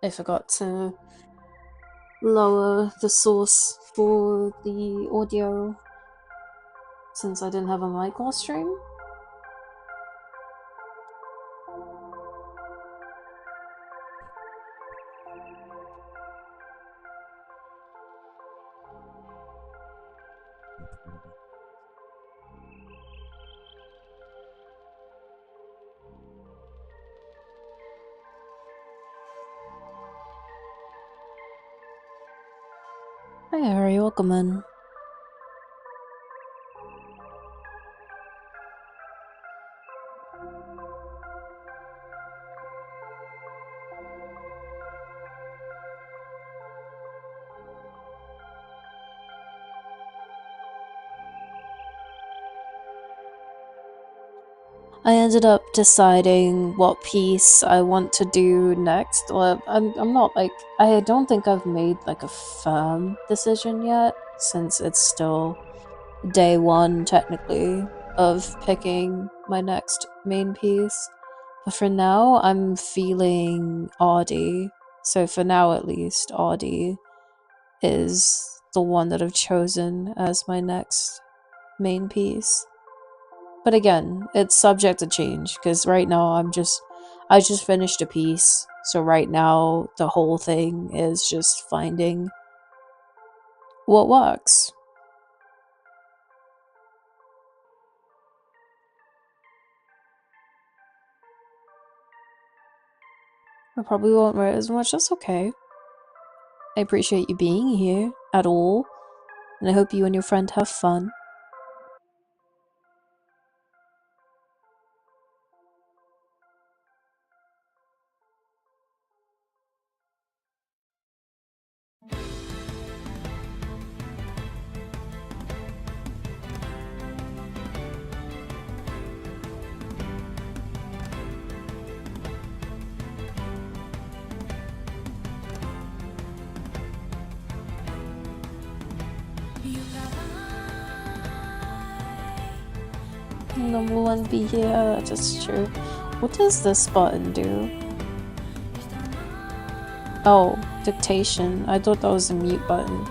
I forgot to lower the source for the audio since I didn't have a mic while stream. Hi Harry, welcome in. I ended up deciding what piece I want to do next. Well, I'm not like, I don't think I've made like a firm decision yet, since it's still day one technically of picking my next main piece. But for now, I'm feeling Audie. So for now at least, Audie is the one that I've chosen as my next main piece. But again, it's subject to change because right now I just finished a piece. So right now the whole thing is just finding what works. I probably won't write as much, that's okay. I appreciate you being here at all, and I hope you and your friend have fun. Number one be here, that's true. What does this button do? Oh, dictation. I thought that was a mute button.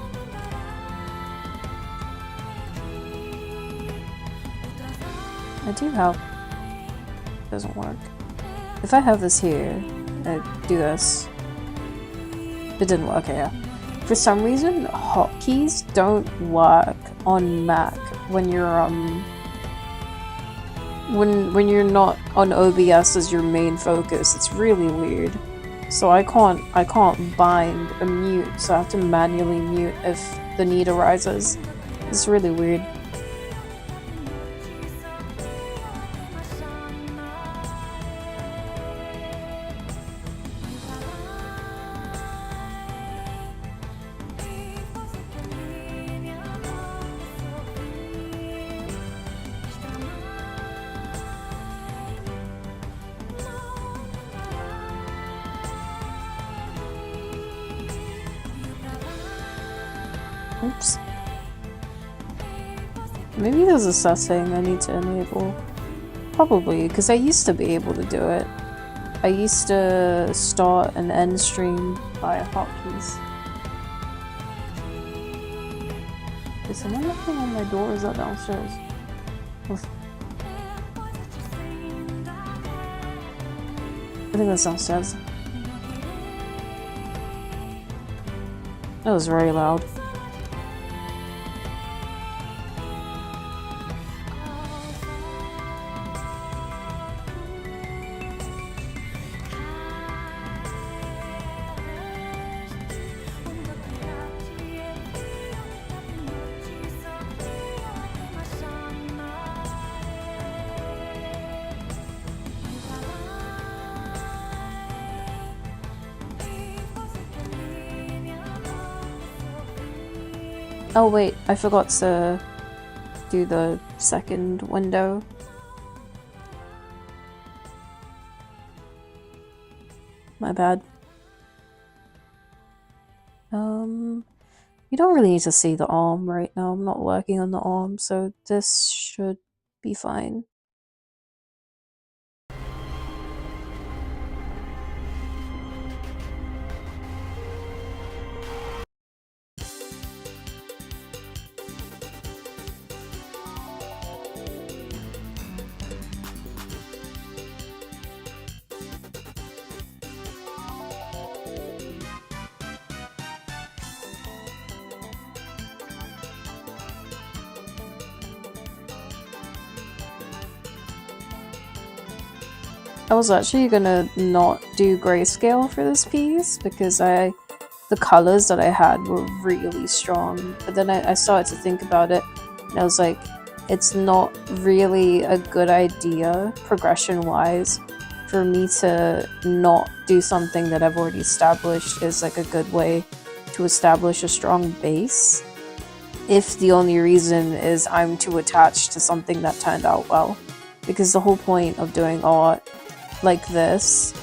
I do have... It doesn't work. If I have this here, I do this. It didn't work, okay, yeah. For some reason, hotkeys don't work on Mac when you're when you're not on OBS as your main focus. It's really weird. So I can't bind a mute, so I have to manually mute if the need arises. It's really weird. Oops. Maybe there's a setting I need to enable. Probably, because I used to be able to do it. I used to start and end stream via hotkeys. Is someone knocking on my door or is that downstairs? Oof. I think that's downstairs. That was very loud. Oh wait, I forgot to do the second window. My bad. You don't really need to see the arm right now. I'm not working on the arm, so this should be fine. I was actually gonna not do grayscale for this piece because the colors that I had were really strong, but then I started to think about it and I was like, it's not really a good idea progression wise for me to not do something that I've already established is like a good way to establish a strong base if the only reason is I'm too attached to something that turned out well. Because the whole point of doing art like this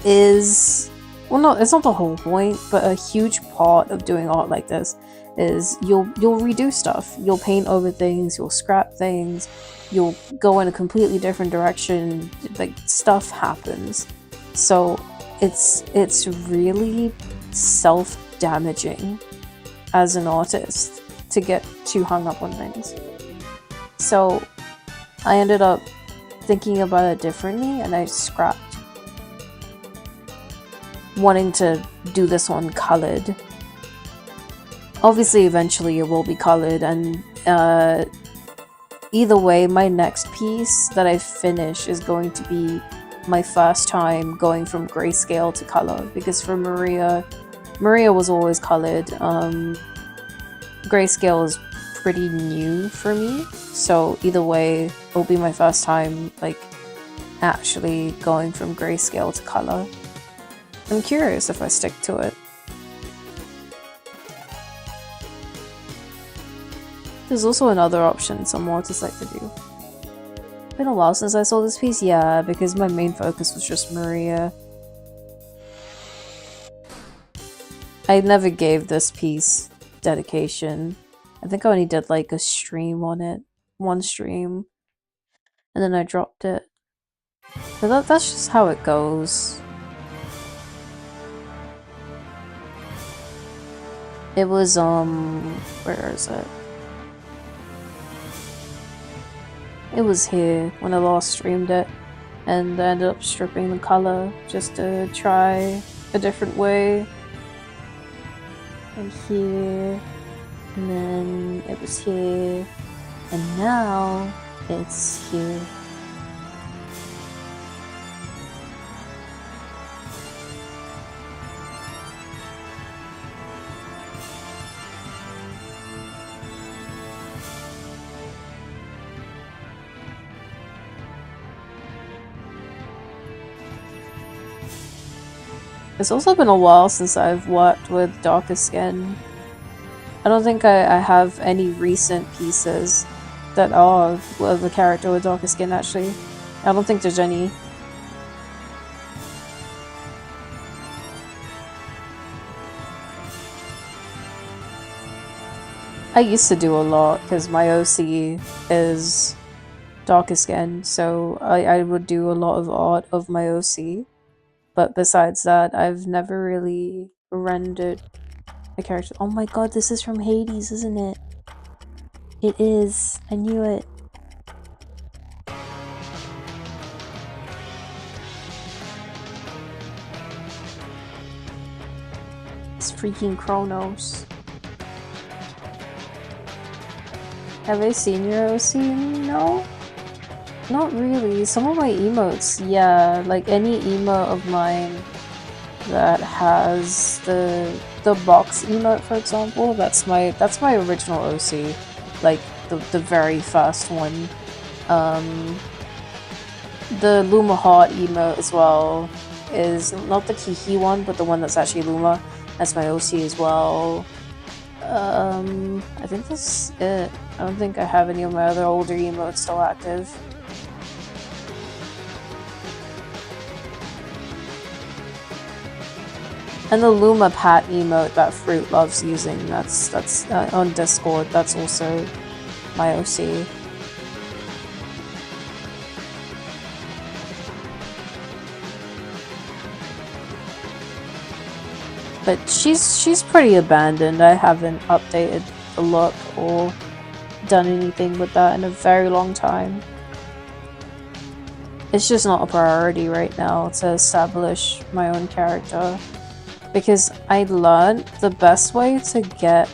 is, well, no, it's not the whole point, but a huge part of doing art like this is you'll redo stuff. You'll paint over things, you'll scrap things, you'll go in a completely different direction, like stuff happens. So it's really self-damaging as an artist to get too hung up on things. So I ended up thinking about it differently and I scrapped wanting to do this one colored. Obviously eventually it will be colored, and either way my next piece that I finish is going to be my first time going from grayscale to color, because for Maria was always colored. Grayscale is pretty new for me, so either way it'll be my first time like actually going from grayscale to color. I'm curious if I stick to it. There's also another option some artists like to do. Been a while since I saw this piece, yeah, because my main focus was just Maria. I never gave this piece dedication. I think I only did like a stream on it, one stream, and then I dropped it. But that's just how it goes. It was, where is it? It was here when I last streamed it, and I ended up stripping the color just to try a different way. and here, and then it was here, and now it's here. It's also been a while since I've worked with darker skin. I don't think I have any recent pieces that are of a character with darker skin, actually. I don't think there's any. I used to do a lot because my OC is darker skin, so I would do a lot of art of my OC. But besides that, I've never really rendered a character. Oh my god, this is from Hades, isn't it? It is. I knew it. It's freaking Kronos. Have I seen your OC? No? Not really. Some of my emotes, yeah. Like any emote of mine that has the box emote, for example, that's my original OC. Like the very first one. The Luma Heart emote as well is not the Kiki one, but the one that's actually Luma. That's my OC as well. I think that's it. I don't think I have any of my other older emotes still active. And the Luma Pat emote that Fruit loves using, that's on Discord, that's also my OC. But she's pretty abandoned. I haven't updated the look or done anything with that in a very long time. It's just not a priority right now to establish my own character. Because I learned the best way to get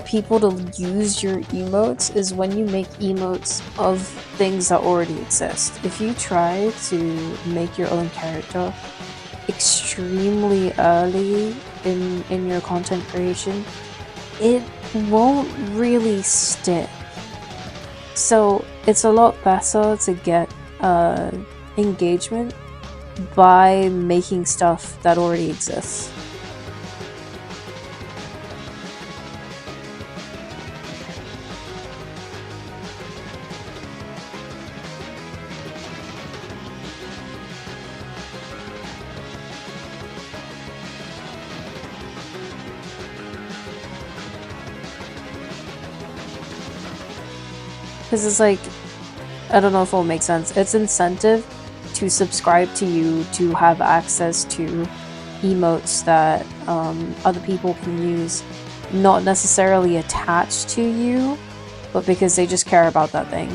people to use your emotes is when you make emotes of things that already exist. If you try to make your own character extremely early in your content creation, it won't really stick. So it's a lot better to get engagement by making stuff that already exists. Because it's like, I don't know if it'll make sense. It's incentive to subscribe to you to have access to emotes that other people can use, not necessarily attached to you, but because they just care about that thing.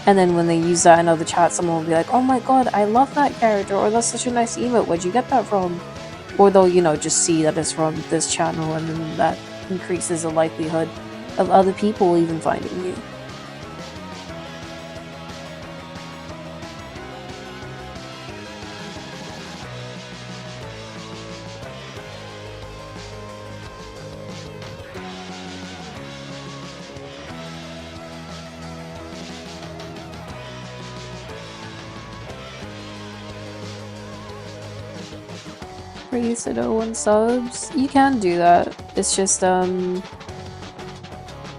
And then when they use that in other chats, someone will be like, oh my god, I love that character, or that's such a nice emote, where'd you get that from? Or they'll, you know, just see that it's from this channel, and then that increases the likelihood of other people even finding you. Raise at 01 subs. You can do that. It's just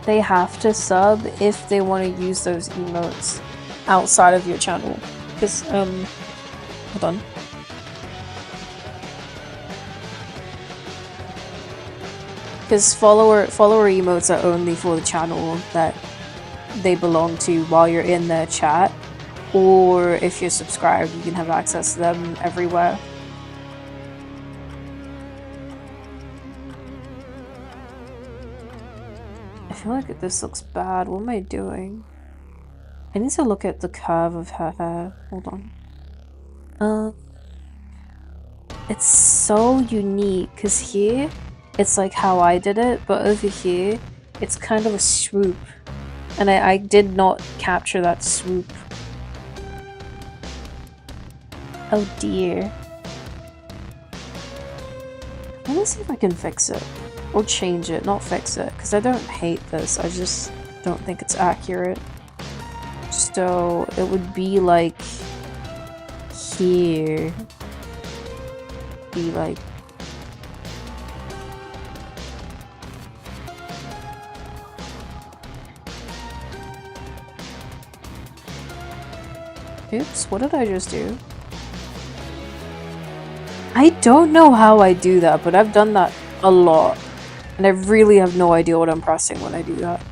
they have to sub if they want to use those emotes outside of your channel. Because hold on. Because follower emotes are only for the channel that they belong to while you're in their chat, or if you're subscribed, you can have access to them everywhere. I feel like this looks bad. What am I doing? I need to look at the curve of her hair. Hold on. it's so unique, because here, it's like how I did it, but over here, it's kind of a swoop. And I did not capture that swoop. Oh dear. Let me see if I can fix it. Or change it, not fix it. Because I don't hate this, I just don't think it's accurate. So it would be like here. Be like oops, what did I just do? I don't know how I do that, but I've done that a lot. And I really have no idea what I'm pressing when I do that.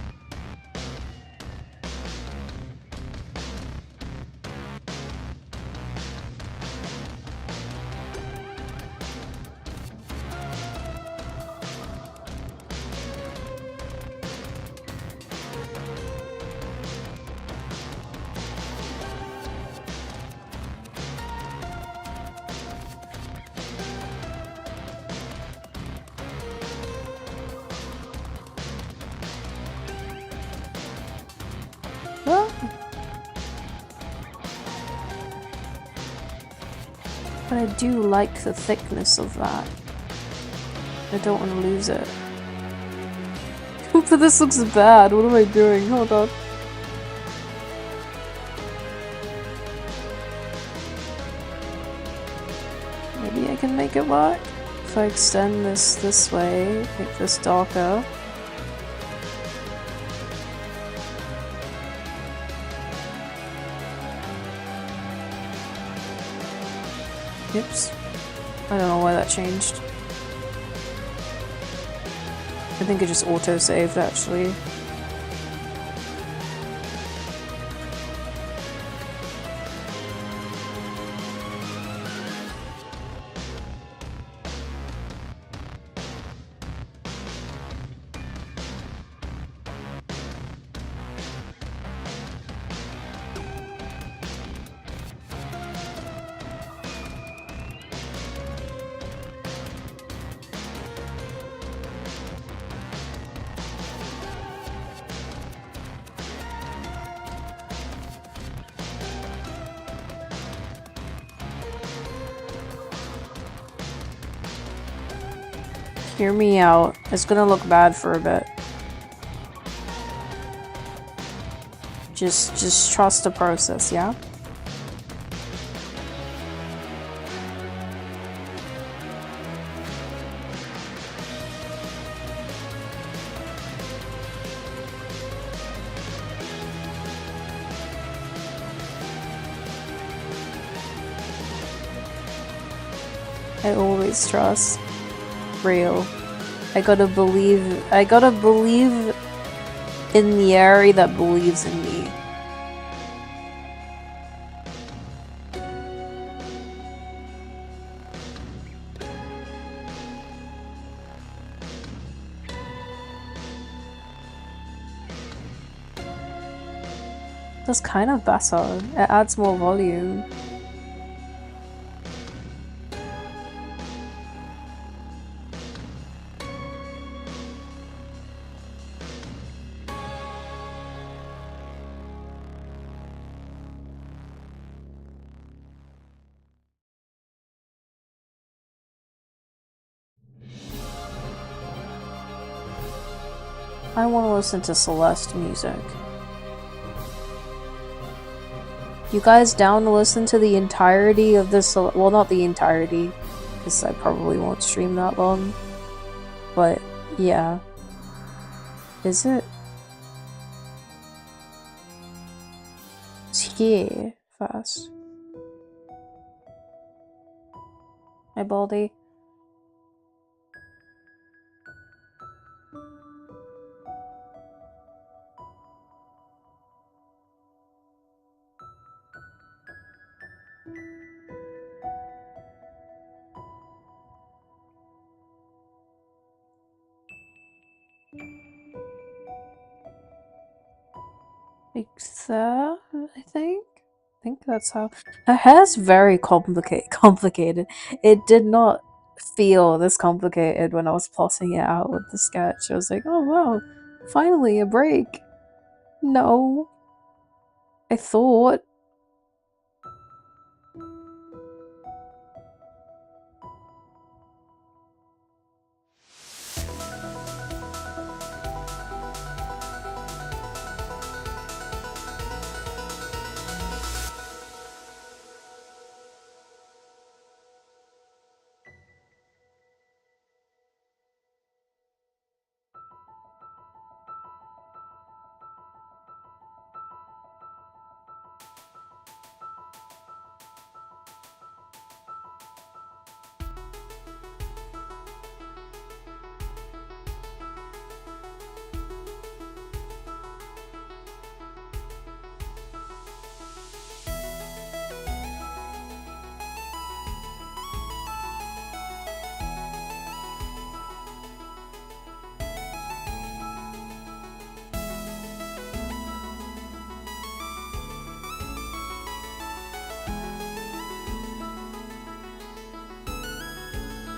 Well, but I do like the thickness of that. I don't want to lose it. But this looks bad. What am I doing? Hold on. Maybe I can make it work? If I extend this way, make this darker. Oops. I don't know why that changed. I think it just auto-saved, actually. Hear me out. It's gonna look bad for a bit. Just trust the process, yeah? I always trust. Real. I gotta believe in the area that believes in me. That's kind of better. It adds more volume. I want to listen to Celeste music. You guys down to listen to the entirety of this? Well, not the entirety, because I probably won't stream that long. But, yeah. Is it? It's here first. Hi, Baldy. Like that, I think? think that's how. Her hair's very complicated. It did not feel this complicated when I was plotting it out with the sketch. I was like, oh wow, finally a break. No, I thought.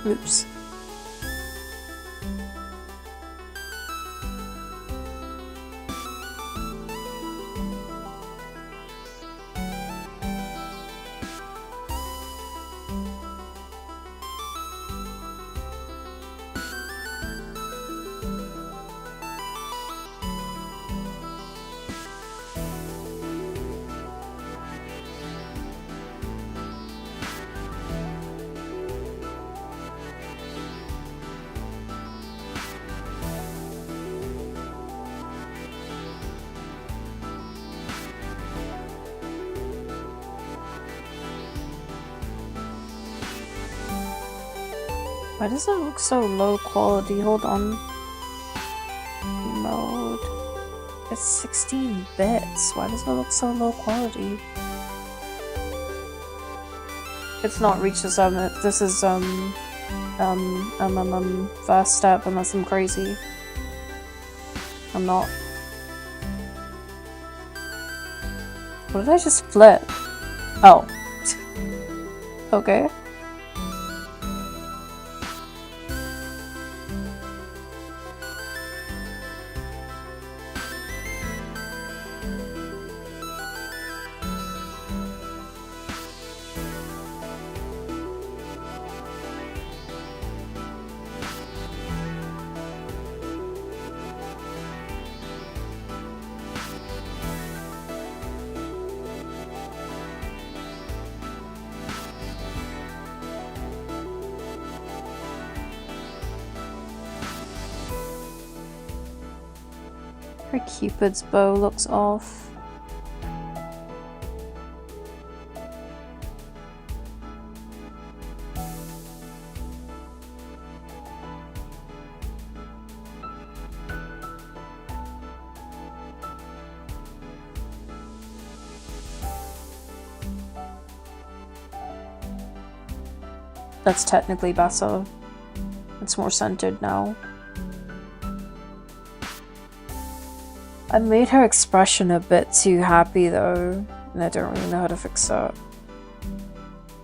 Oops. Why does it look so low quality? Hold on. Mode. It's 16 bits. Why does it look so low quality? It's not reached the summit. This is first step unless I'm crazy. I'm not. What did I just flip? Oh. Okay. Her Cupid's bow looks off. That's technically better. It's more centered now. I made her expression a bit too happy though, and I don't really know how to fix that.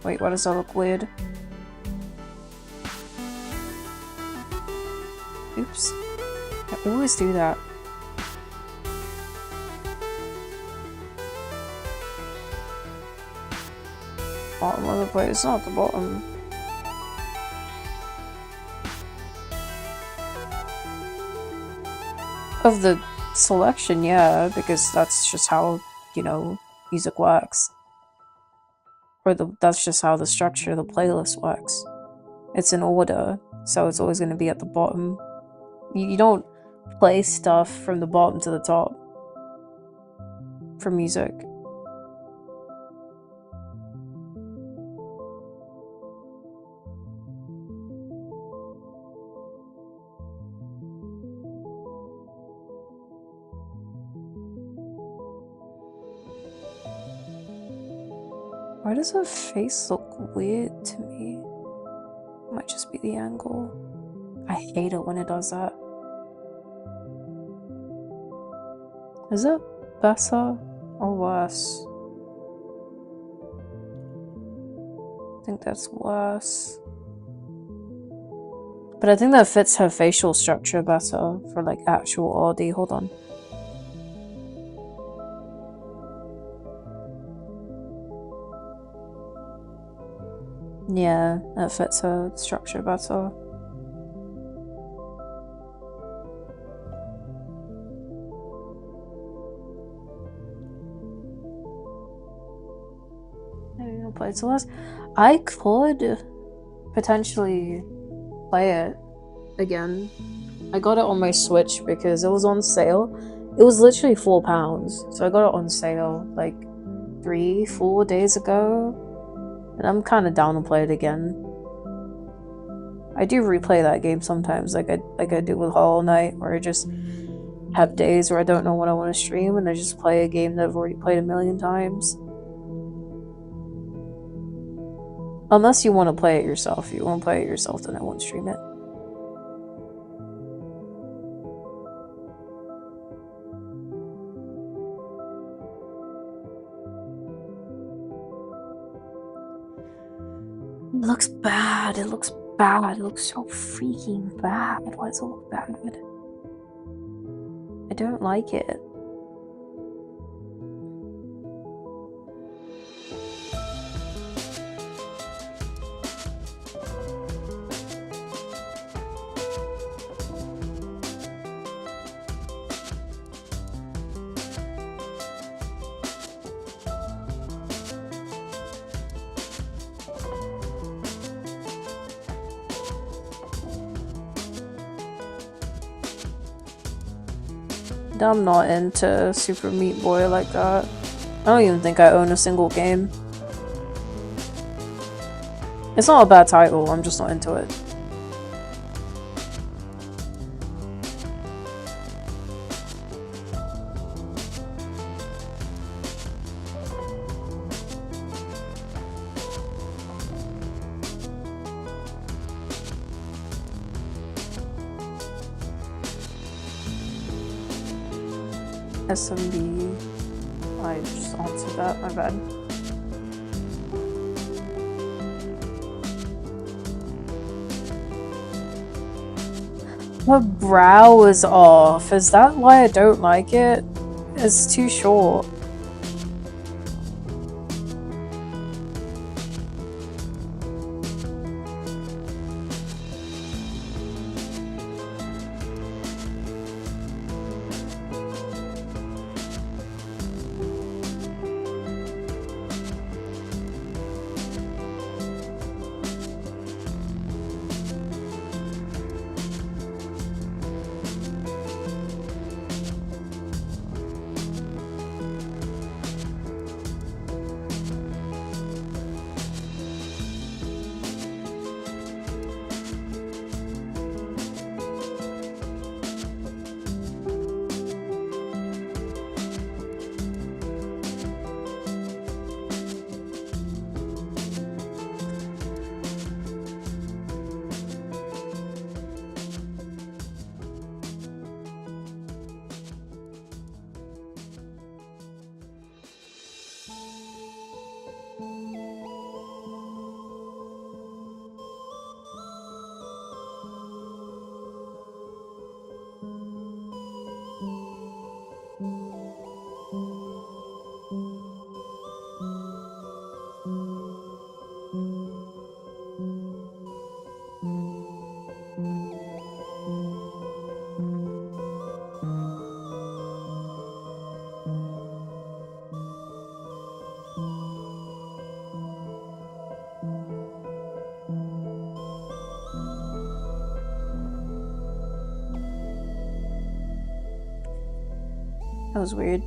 Wait, why does that look weird? Oops. I always do that. Bottom of the plate, it's not the bottom. Of the selection, yeah, because that's just how, you know, music works. Or that's just how the structure of the playlist works. It's in order, so it's always going to be at the bottom. You don't play stuff from the bottom to the top for music. Why does her face look weird to me? It might just be the angle. I hate it when it does that. Is it better or worse? think that's worse. But I think that fits her facial structure better for like actual Audie. Hold on. Yeah, that fits her structure better. I'm gonna play Celeste. I could potentially play it again. I got it on my Switch because it was on sale. It was literally £4, so I got it on sale like 3-4 days ago, and I'm kind of down to play it again. I do replay that game sometimes, like I do with Hollow Knight, where I just have days where I don't know what I want to stream, and I just play a game that I've already played a million times. Unless you want to play it yourself. If you want to play it yourself, then I won't stream it. It looks bad. It looks bad. It looks so freaking bad. Why does it look bad? I don't like it. I'm not into Super Meat Boy like that. I don't even think I own a single game. It's not a bad title, I'm just not into it. SMB. I just answered that, my bad. My brow is off. Is that why I don't like it? It's too short. That was weird.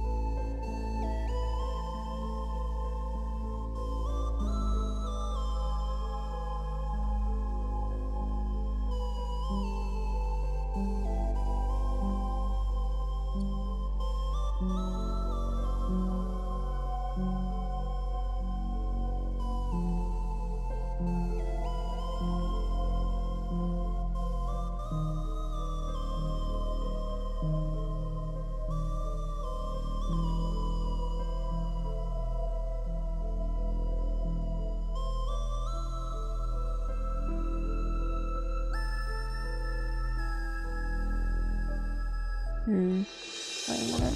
Hmm. Wait a minute.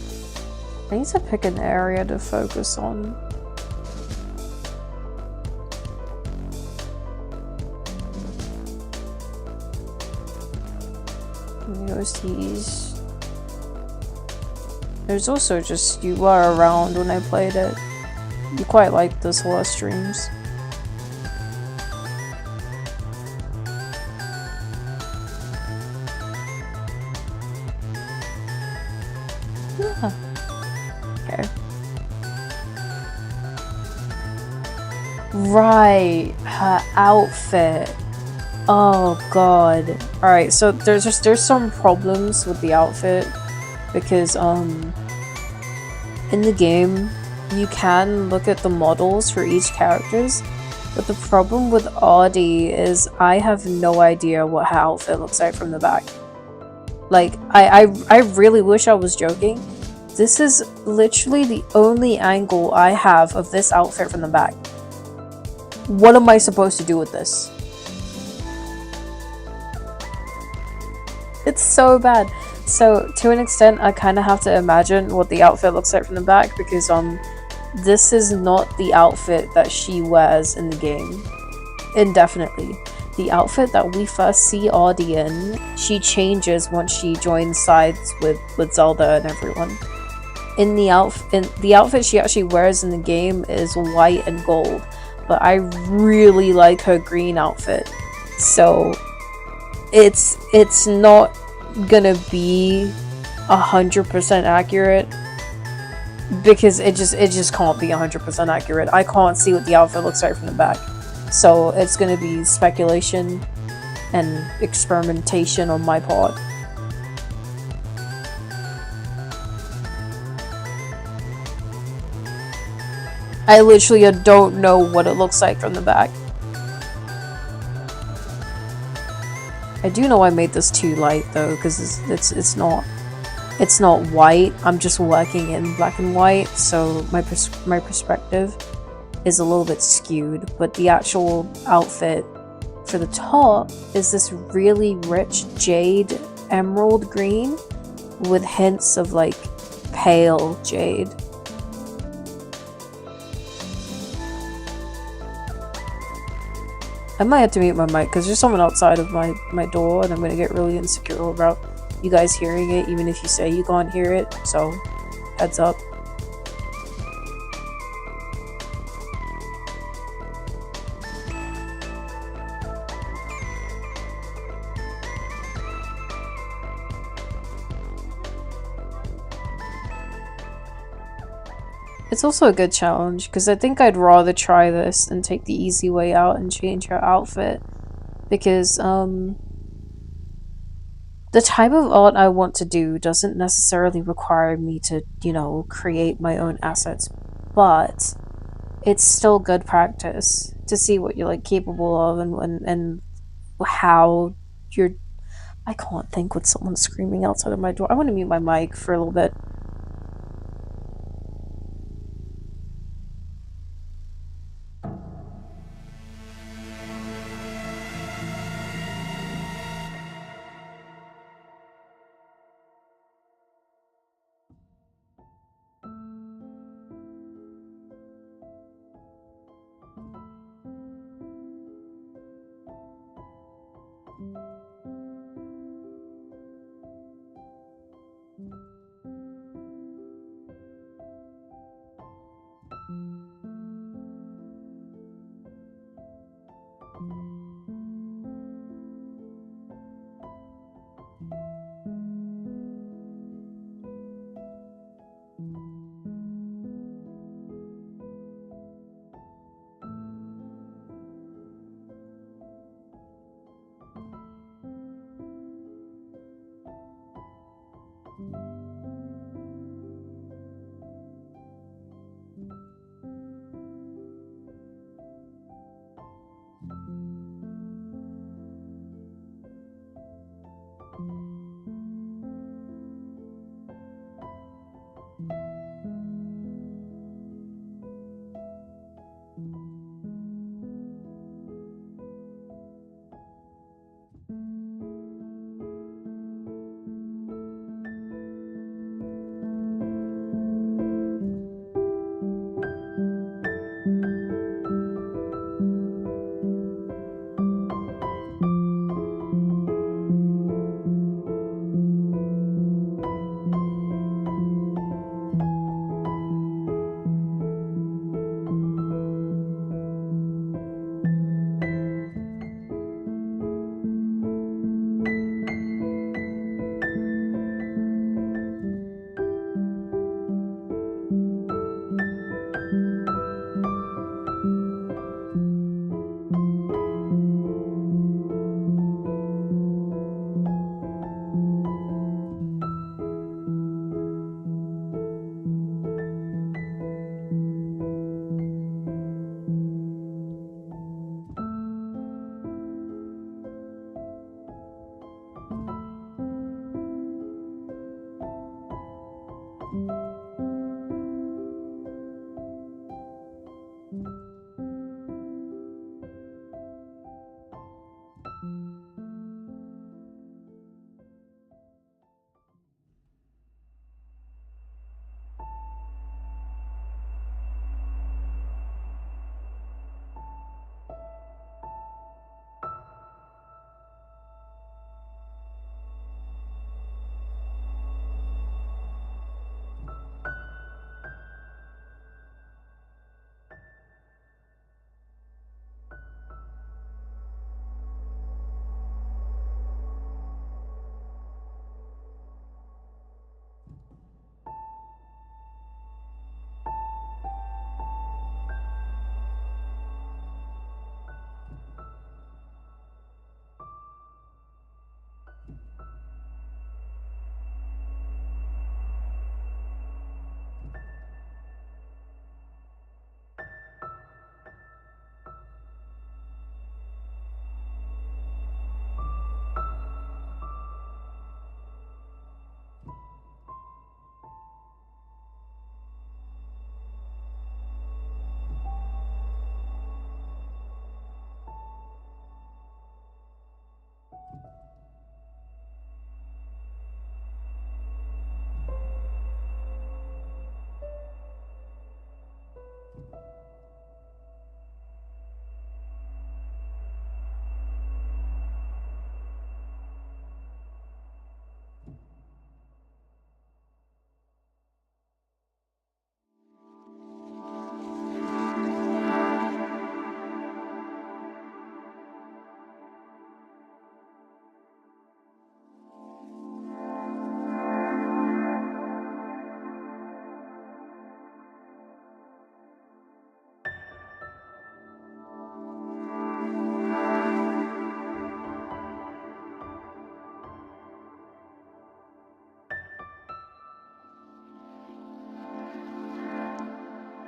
I need to pick an area to focus on. These. There's also just you were around when I played it. You quite liked this last streams. Yeah. Okay. Right, her outfit. Oh god. Alright, so there's some problems with the outfit because in the game you can look at the models for each characters, but the problem with Audie is I have no idea what her outfit looks like from the back. Like, I really wish I was joking. This is literally the only angle I have of this outfit from the back. What am I supposed to do with this? It's so bad. So to an extent, I kind of have to imagine what the outfit looks like from the back because this is not the outfit that she wears in the game indefinitely. The outfit that we first see Audie in, she changes once she joins sides with Zelda and everyone. In the outfit she actually wears in the game is white and gold, but I really like her green outfit. So it's not gonna be 100% accurate because it just can't be 100% accurate. I can't see what the outfit looks like from the back, so it's gonna be speculation and experimentation on my part. I literally don't know what it looks like from the back. I do know I made this too light though, because it's not white. I'm just working in black and white, so my perspective is a little bit skewed. But the actual outfit for the top is this really rich jade emerald green with hints of like pale jade. I might have to mute my mic because there's someone outside of my door and I'm gonna get really insecure about you guys hearing it, even if you say you can't hear it, so heads up. It's also a good challenge, because I think I'd rather try this than take the easy way out and change her outfit. Because, the type of art I want to do doesn't necessarily require me to, you know, create my own assets. But it's still good practice to see what you're, like, capable of and how you're... I can't think with someone screaming outside of my door. I want to mute my mic for a little bit.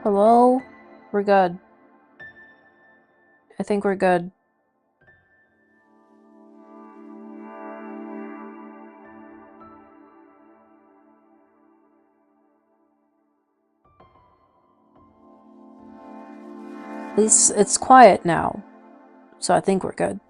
Hello? We're good. I think we're good. At least it's quiet now. So I think we're good.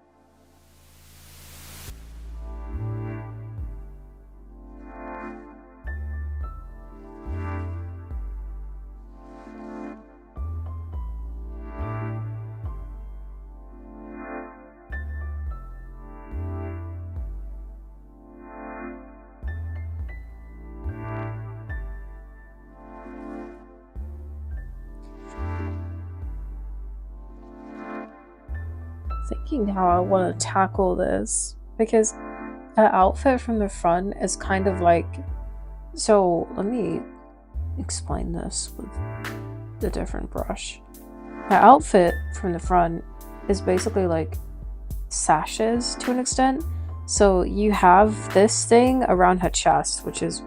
Thinking how I want to tackle this, because her outfit from the front is kind of like, so let me explain this with the different brush. Her outfit from the front is basically like sashes to an extent. So you have this thing around her chest, which is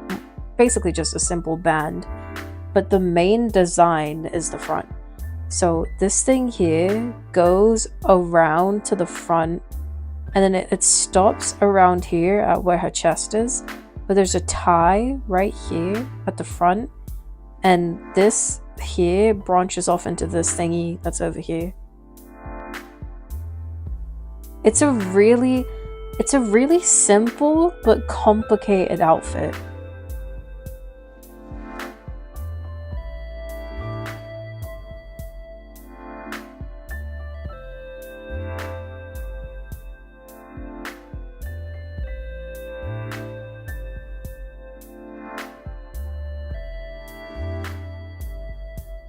basically just a simple band, but the main design is the front. So this thing here goes around to the front, and then it stops around here at where her chest is, but there's a tie right here at the front, and this here branches off into this thingy that's over here. It's a really simple but complicated outfit.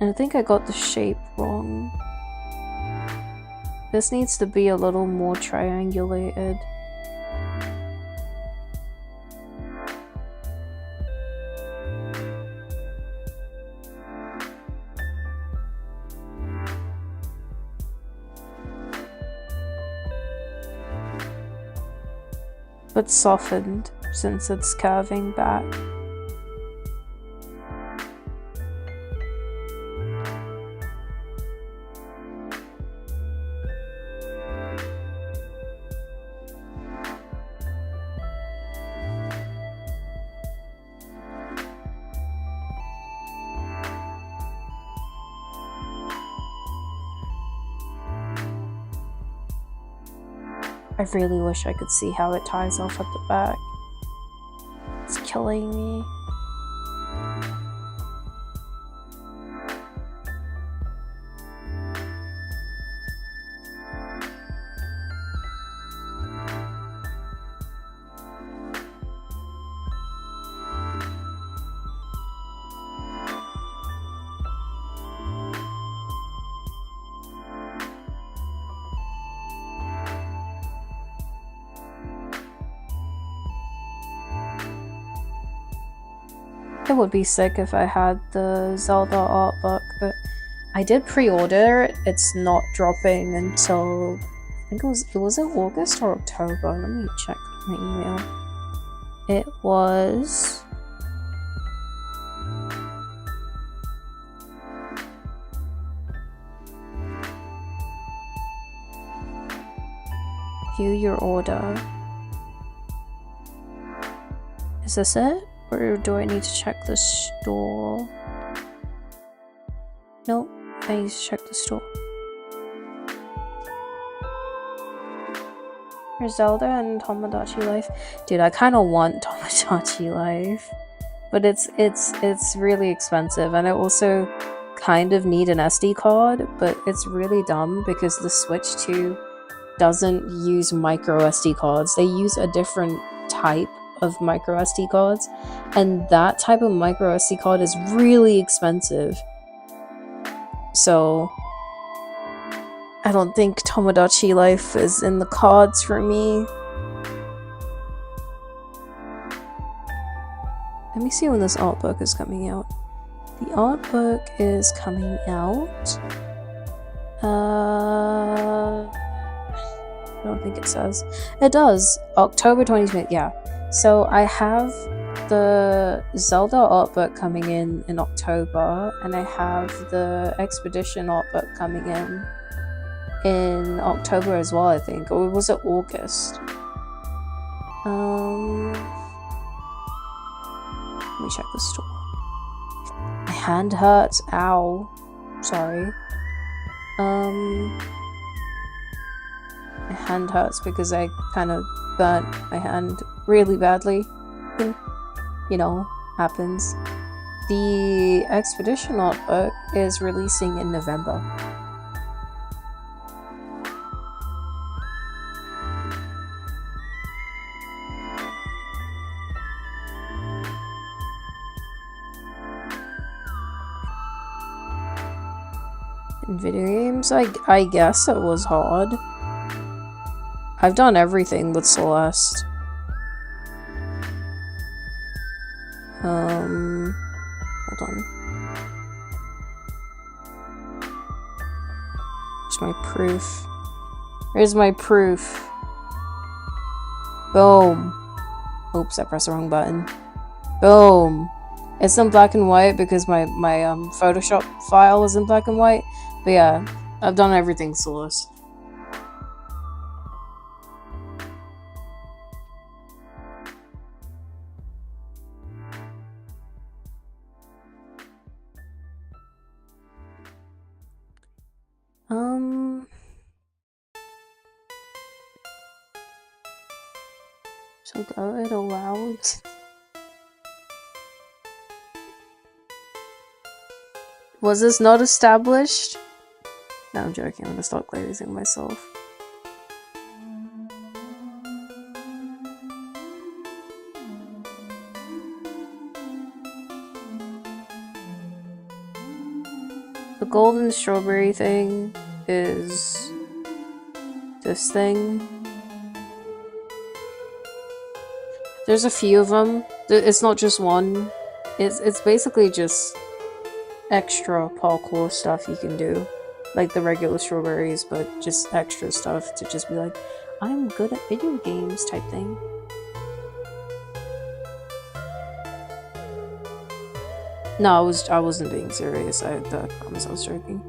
And I think I got the shape wrong. This needs to be a little more triangulated. But softened since it's curving back. I really wish I could see how it ties off at the back. It's killing me. It would be sick if I had the Zelda art book, but I did pre-order it. It's not dropping until, I think it was in August or October? Let me check my email. It was... View your order. Is this it? Or do I need to check the store? Nope, I need to check the store. Here's Zelda and Tomodachi Life. Dude, I kind of want Tomodachi Life, but it's really expensive, and I also kind of need an SD card, but it's really dumb because the Switch 2 doesn't use micro SD cards. They use a different type of micro SD cards, and that type of micro SD card is really expensive. So I don't think Tomodachi Life is in the cards for me. Let me see when this art book is coming out. The art book is coming out. I don't think it says. It does. October 2020, yeah. So I have the Zelda art book coming in October, and I have the Expedition art book coming in October as well, I think. Or was it August? Let me check the store. My hand hurts. Ow. Sorry. My hand hurts because I kind of burnt my hand really badly. You know, happens. The Expedition art book is releasing in November. In video games, I guess it was hard. I've done everything with Celeste. Hold on. Here's my proof. Here's my proof. Boom. Oops, I pressed the wrong button. Boom. It's in black and white because my Photoshop file is in black and white. But yeah, I've done everything Celeste. So go it aloud. Was this not established? No, I'm joking. I'm gonna stop glazing myself. The golden strawberry thing is this thing. There's a few of them. It's not just one. It's basically just extra parkour stuff you can do. Like the regular strawberries, but just extra stuff to just be like, I'm good at video games type thing. No, I wasn't being serious. I promise I was joking.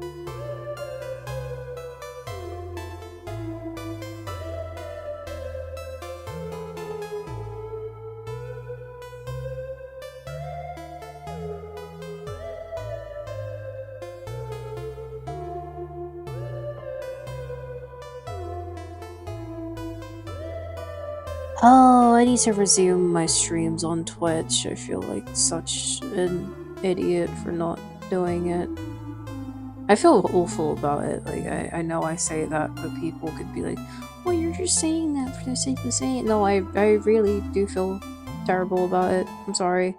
Oh, I need to resume my streams on Twitch. I feel like such an idiot for not doing it. I feel awful about it. Like, I know I say that, but people could be like, well, you're just saying that for the sake of saying it. No, I really do feel terrible about it. I'm sorry.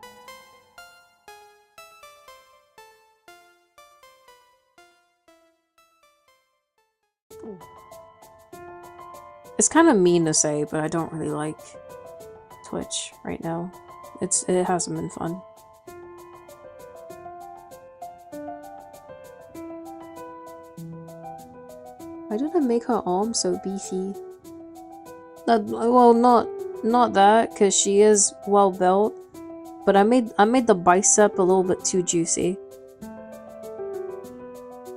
It's kind of mean to say, but I don't really like Twitch right now. It hasn't been fun. Why did I make her arm so beefy? Well, not that, cause she is well built, but I made the bicep a little bit too juicy.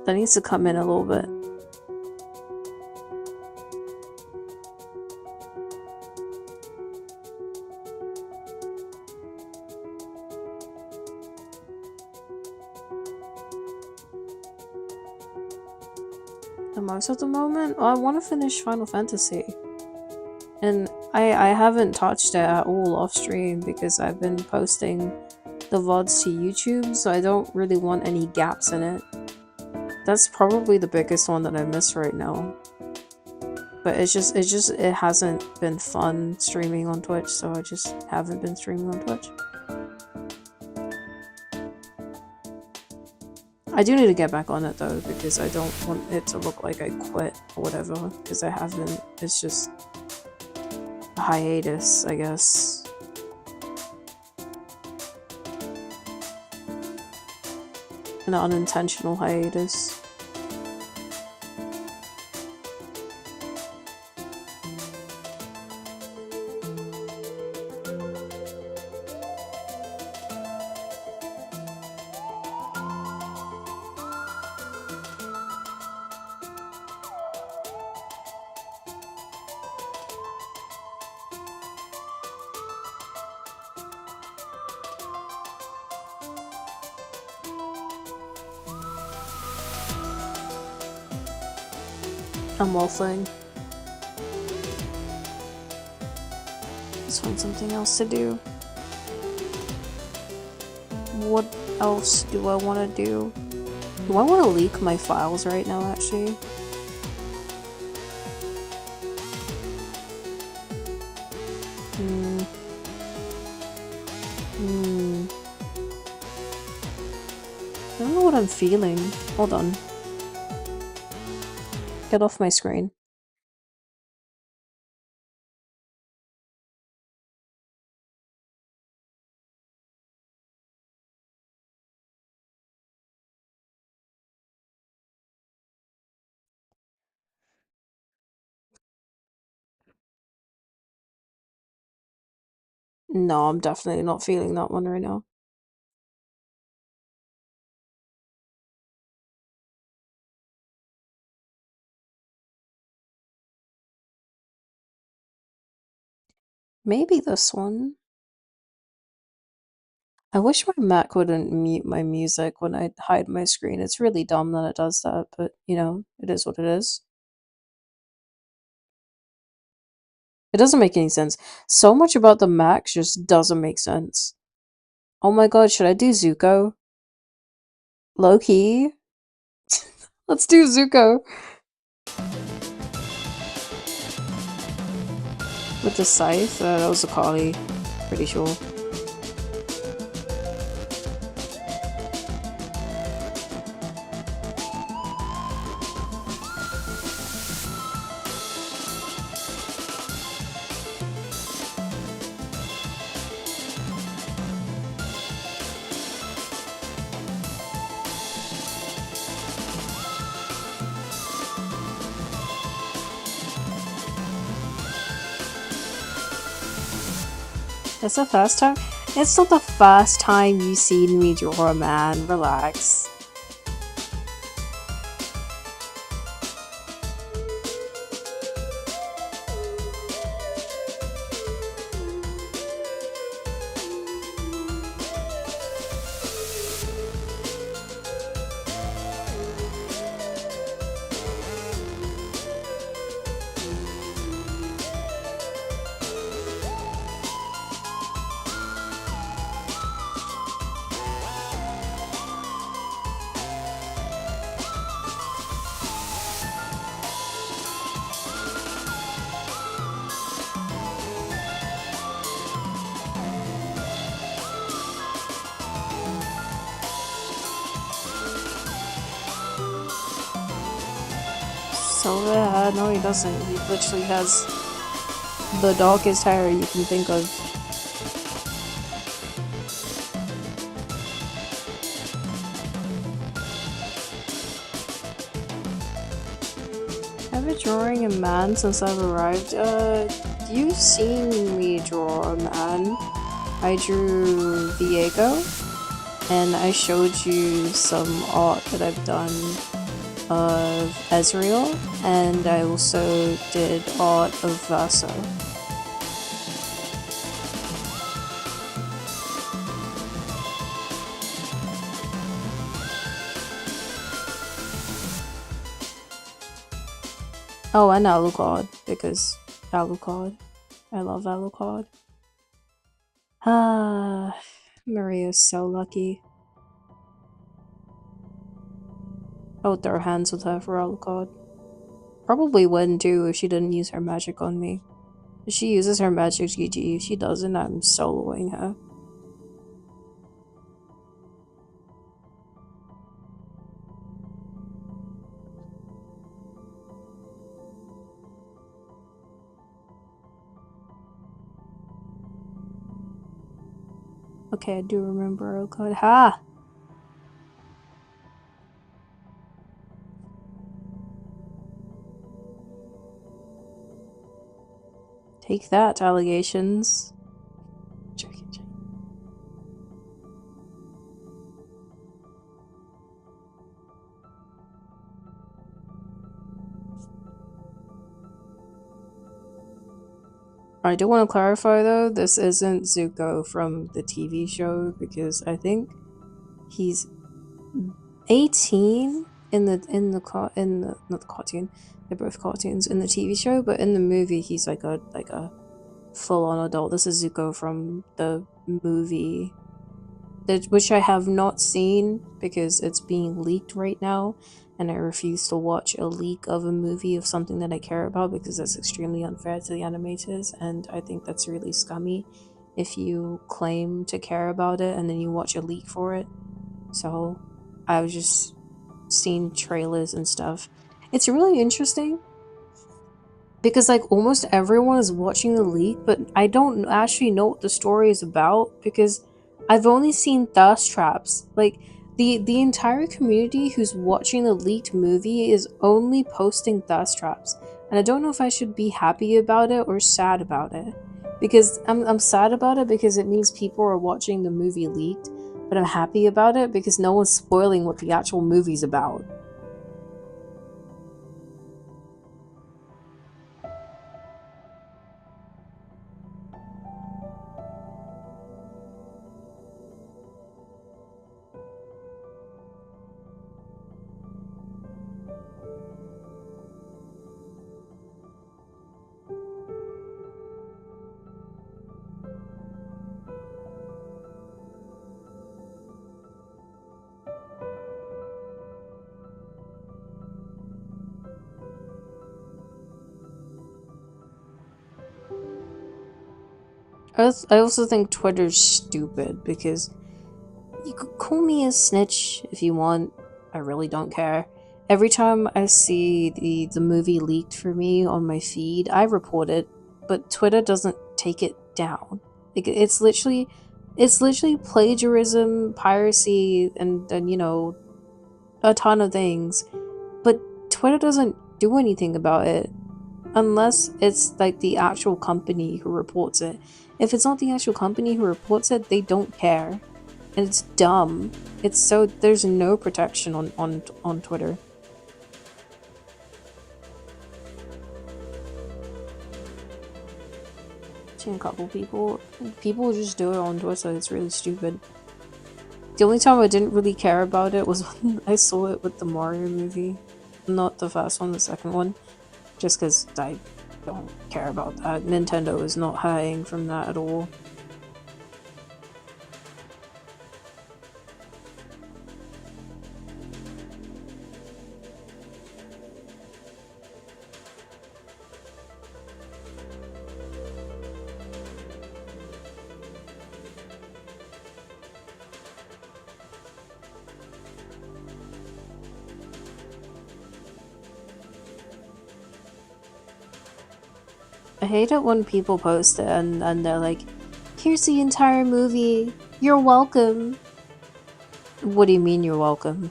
That needs to come in a little bit. The most at the moment? Oh, I want to finish Final Fantasy. And I haven't touched it at all off stream because I've been posting the VODs to YouTube, so I don't really want any gaps in it. That's probably the biggest one that I miss right now. But it hasn't been fun streaming on Twitch, so I just haven't been streaming on Twitch. I do need to get back on it though, because I don't want it to look like I quit or whatever, because I haven't. It's just a hiatus, I guess. An unintentional hiatus. I'm waffling. Let's find something else to do. What else do I want to do? Do I want to leak my files right now, actually? I don't know what I'm feeling. Hold on. Get off my screen. No, I'm definitely not feeling that one right now. Maybe this one. I wish my Mac wouldn't mute my music when I hide my screen. It's really dumb that it does that, but you know, it is what it is. It doesn't make any sense. So much about the Mac just doesn't make sense. Oh my god, should I do Zuko? Low key? Let's do Zuko! With the scythe? That was a collie. Pretty sure. It's the first time? It's not the first time you've seen me draw a man. Relax. Silver hair? No, he doesn't. He literally has the darkest hair you can think of. I've been drawing a man since I've arrived. You've seen me draw a man. I drew Diego, and I showed you some art that I've done of Ezreal, and I also did art of Verso. Oh, and Alucard, because Alucard. I love Alucard. Ah, Maria's so lucky. I would throw hands with her for Alucard. Probably wouldn't do if she didn't use her magic on me. If she uses her magic, GG. If she doesn't, I'm soloing her. Okay, I do remember Alucard. Ha! Take that, allegations. I do want to clarify though, this isn't Zuko from the TV show because I think he's 18 in the not the cartoon, they're both cartoons in the TV show, but in the movie he's like a full on adult. This is Zuko from the movie, which I have not seen because it's being leaked right now, and I refuse to watch a leak of a movie of something that I care about because that's extremely unfair to the animators, and I think that's really scummy if you claim to care about it and then you watch a leak for it. So I was just seeing trailers and stuff. It's really interesting because like almost everyone is watching the leak, but I don't actually know what the story is about because I've only seen thirst traps. Like the entire community who's watching the leaked movie is only posting thirst traps. And I don't know if I should be happy about it or sad about it. Because I'm sad about it because it means people are watching the movie leaked, but I'm happy about it because no one's spoiling what the actual movie's about. I also think Twitter's stupid because you could call me a snitch if you want. I really don't care. Every time I see the movie leaked for me on my feed, I report it, but Twitter doesn't take it down. Like it's literally plagiarism, piracy, and you know, a ton of things. But Twitter doesn't do anything about it unless it's like the actual company who reports it. If it's not the actual company who reports it, they don't care. And it's dumb. It's so there's no protection on Twitter. Seen a couple people just do it on Twitter. It's really stupid. The only time I didn't really care about it was when I saw it with the Mario movie. Not the first one, the second one. Just because I don't care about that. Nintendo is not hurting from that at all. I hate it when people post it and they're like, here's the entire movie. You're welcome. What do you mean you're welcome?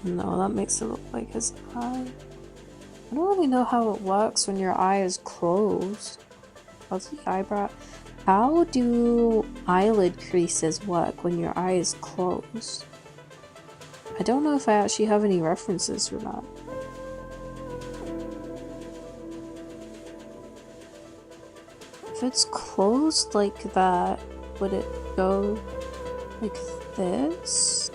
No, that makes it look like his eye. I don't really know how it works when your eye is closed. How's the eyebrow? How do eyelid creases work when your eye is closed? I don't know if I actually have any references for that. If it's closed like that, would it go like this?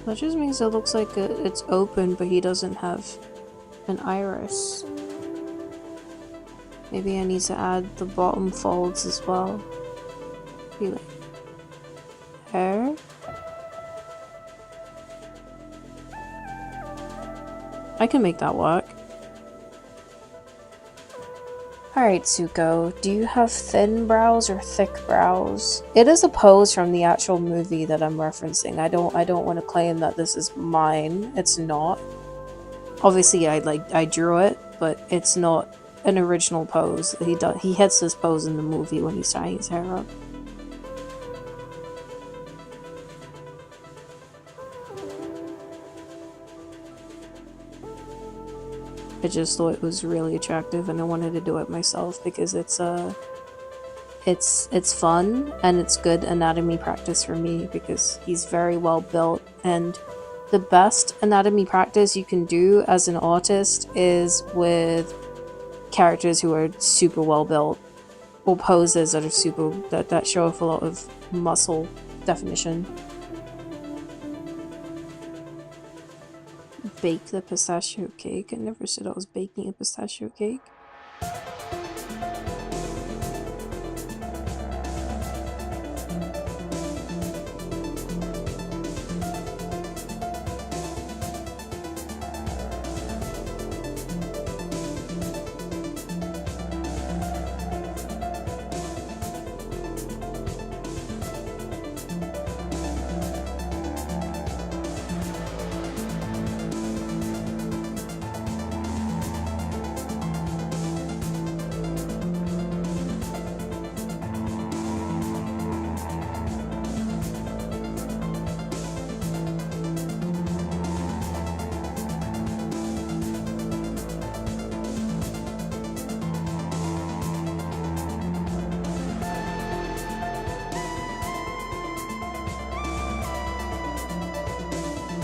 That just means it looks like it's open, but he doesn't have an iris. Maybe I need to add the bottom folds as well. Be like hair. I can make that work. Alright, Zuko, do you have thin brows or thick brows? It is a pose from the actual movie that I'm referencing. I don't want to claim that this is mine. It's not. Obviously, I drew it, but it's not an original pose. He hits this pose in the movie when he's tying his hair up. I just thought it was really attractive and I wanted to do it myself because it's it's fun and it's good anatomy practice for me because he's very well built, and the best anatomy practice you can do as an artist is with characters who are super well built or poses that are super that show off a lot of muscle definition. Bake the pistachio cake. I never said I was baking a pistachio cake.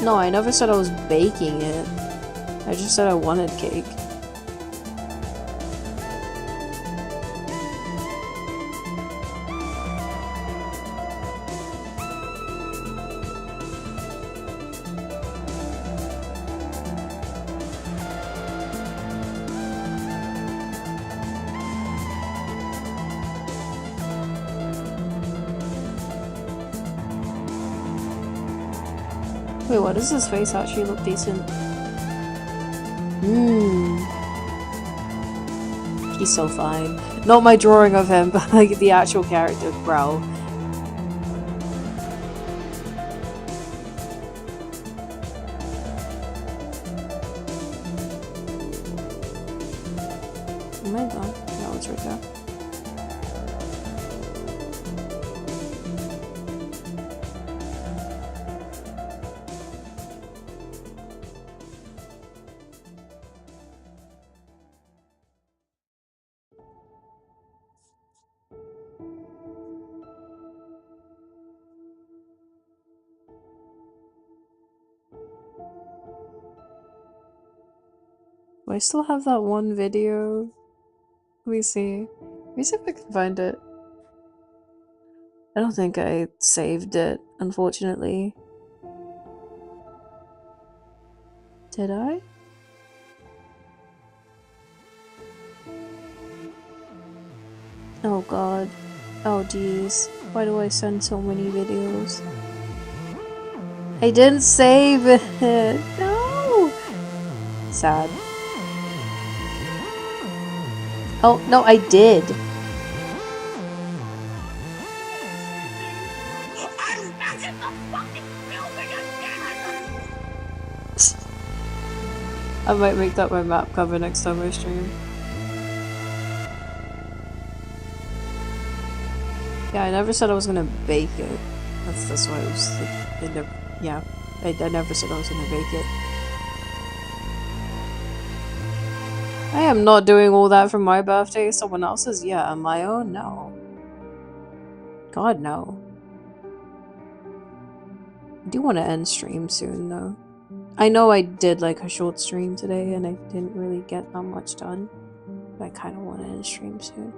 No, I never said I was baking it. I just said I wanted cake. Wait, what does his face actually look decent? He's so fine. Not my drawing of him, but like the actual character, bro. Oh my god, no, it's right there. Do I still have that one video? Let me see. Let me see if I can find it. I don't think I saved it, unfortunately. Did I? Oh god. Oh geez. Why do I send so many videos? I didn't save it! No! Sad. Oh, no, I did. I might make that my map cover next time I stream. Yeah, I never said I was gonna bake it. That's why I was like, yeah, I never said I was gonna bake it. I am not doing all that for my birthday. Someone else's? Yeah, on my own? No. God, no. I do want to end stream soon, though. I know I did like a short stream today and I didn't really get that much done. But I kind of want to end stream soon.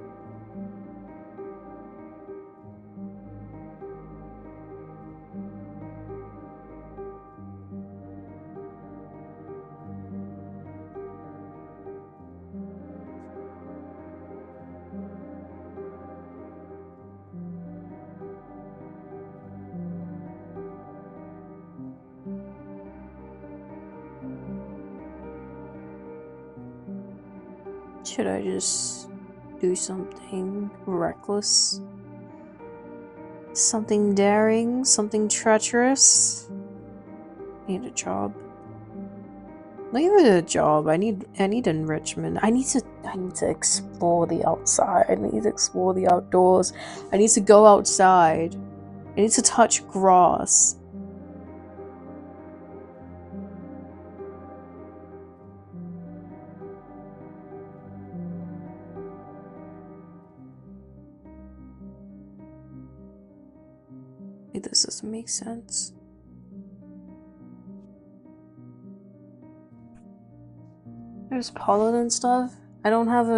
Should I just do something reckless? Something daring? Something treacherous? I need a job. Not even a job. I need enrichment. I need to explore the outside. I need to explore the outdoors. I need to go outside. I need to touch grass. Wait, this doesn't make sense. There's pollen and stuff. I don't have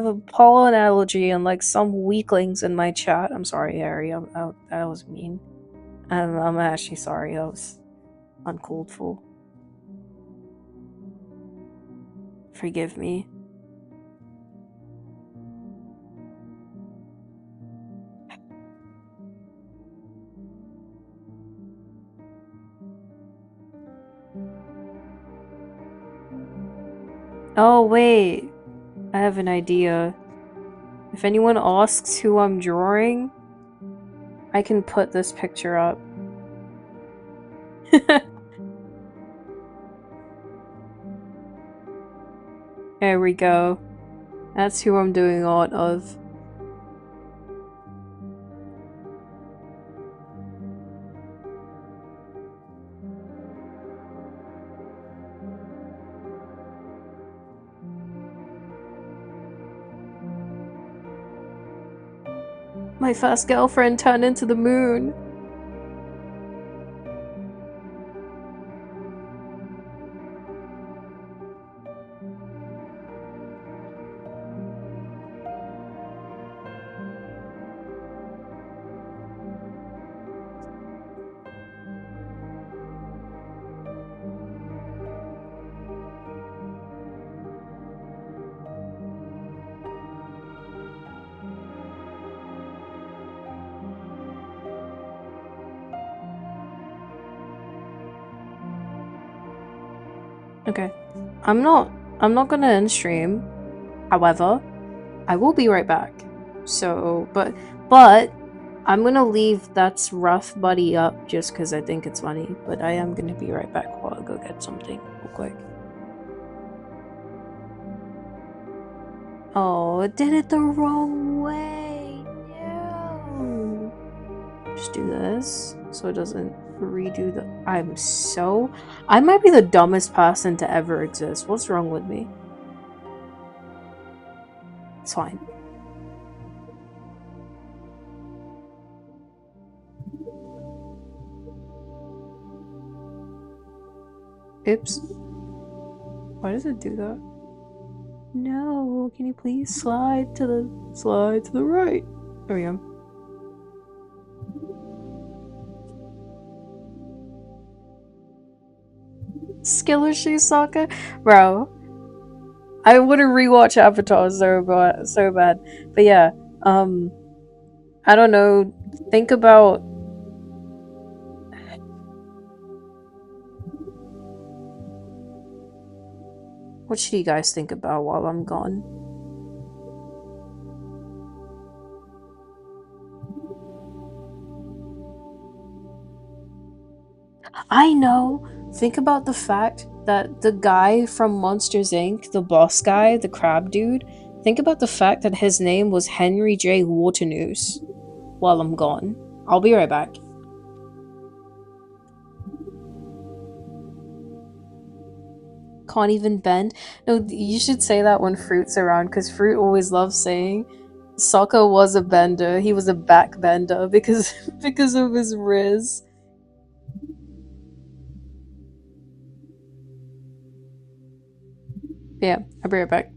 a pollen allergy, unlike some weaklings in my chat. I'm sorry, Harry. That was mean. I'm actually sorry. That was uncalled for. Forgive me. Oh, wait. I have an idea. If anyone asks who I'm drawing, I can put this picture up. There we go. That's who I'm doing art of. My first girlfriend turned into the moon. Okay. I'm not gonna end stream. However, I will be right back. So, but I'm gonna leave That's Rough Buddy up just because I think it's funny. But I am gonna be right back while I go get something real quick. Oh, it did it the wrong way. No. Just do this so it doesn't redo the. I might be the dumbest person to ever exist. What's wrong with me? It's fine. Oops. Why does it do that? No, can you please slide to the right? There we go. Skiller Shoe Soccer? Bro. I would have rewatched Avatar so bad. But yeah, I don't know. Think about what should you guys think about while I'm gone? I know. Think about the fact that the guy from Monsters Inc., the boss guy, the crab dude, think about the fact that his name was Henry J. Waternoose while I'm gone. I'll be right back. Can't even bend. No, you should say that when Fruit's around, because Fruit always loves saying Sokka was a bender. He was a back bender because because of his riz. Yeah, I'll be right back.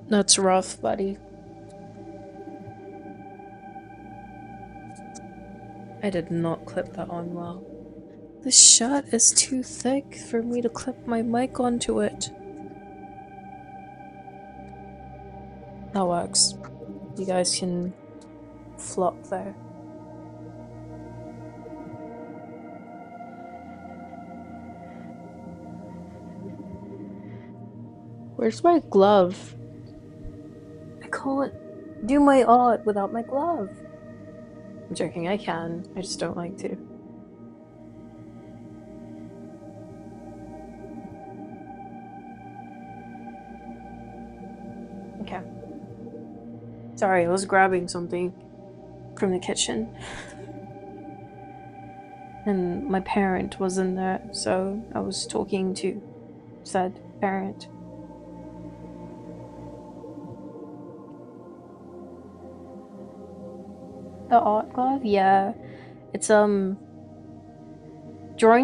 That's rough, buddy. I did not clip that on well. This shirt is too thick for me to clip my mic onto it. That works. You guys can flop there. Where's my glove? I can't do my art without my glove. I'm joking, I can. I just don't like to. Okay. Sorry, I was grabbing something from the kitchen. And my parent was in there, so I was talking to said parent. The art glove? Yeah. It's drawing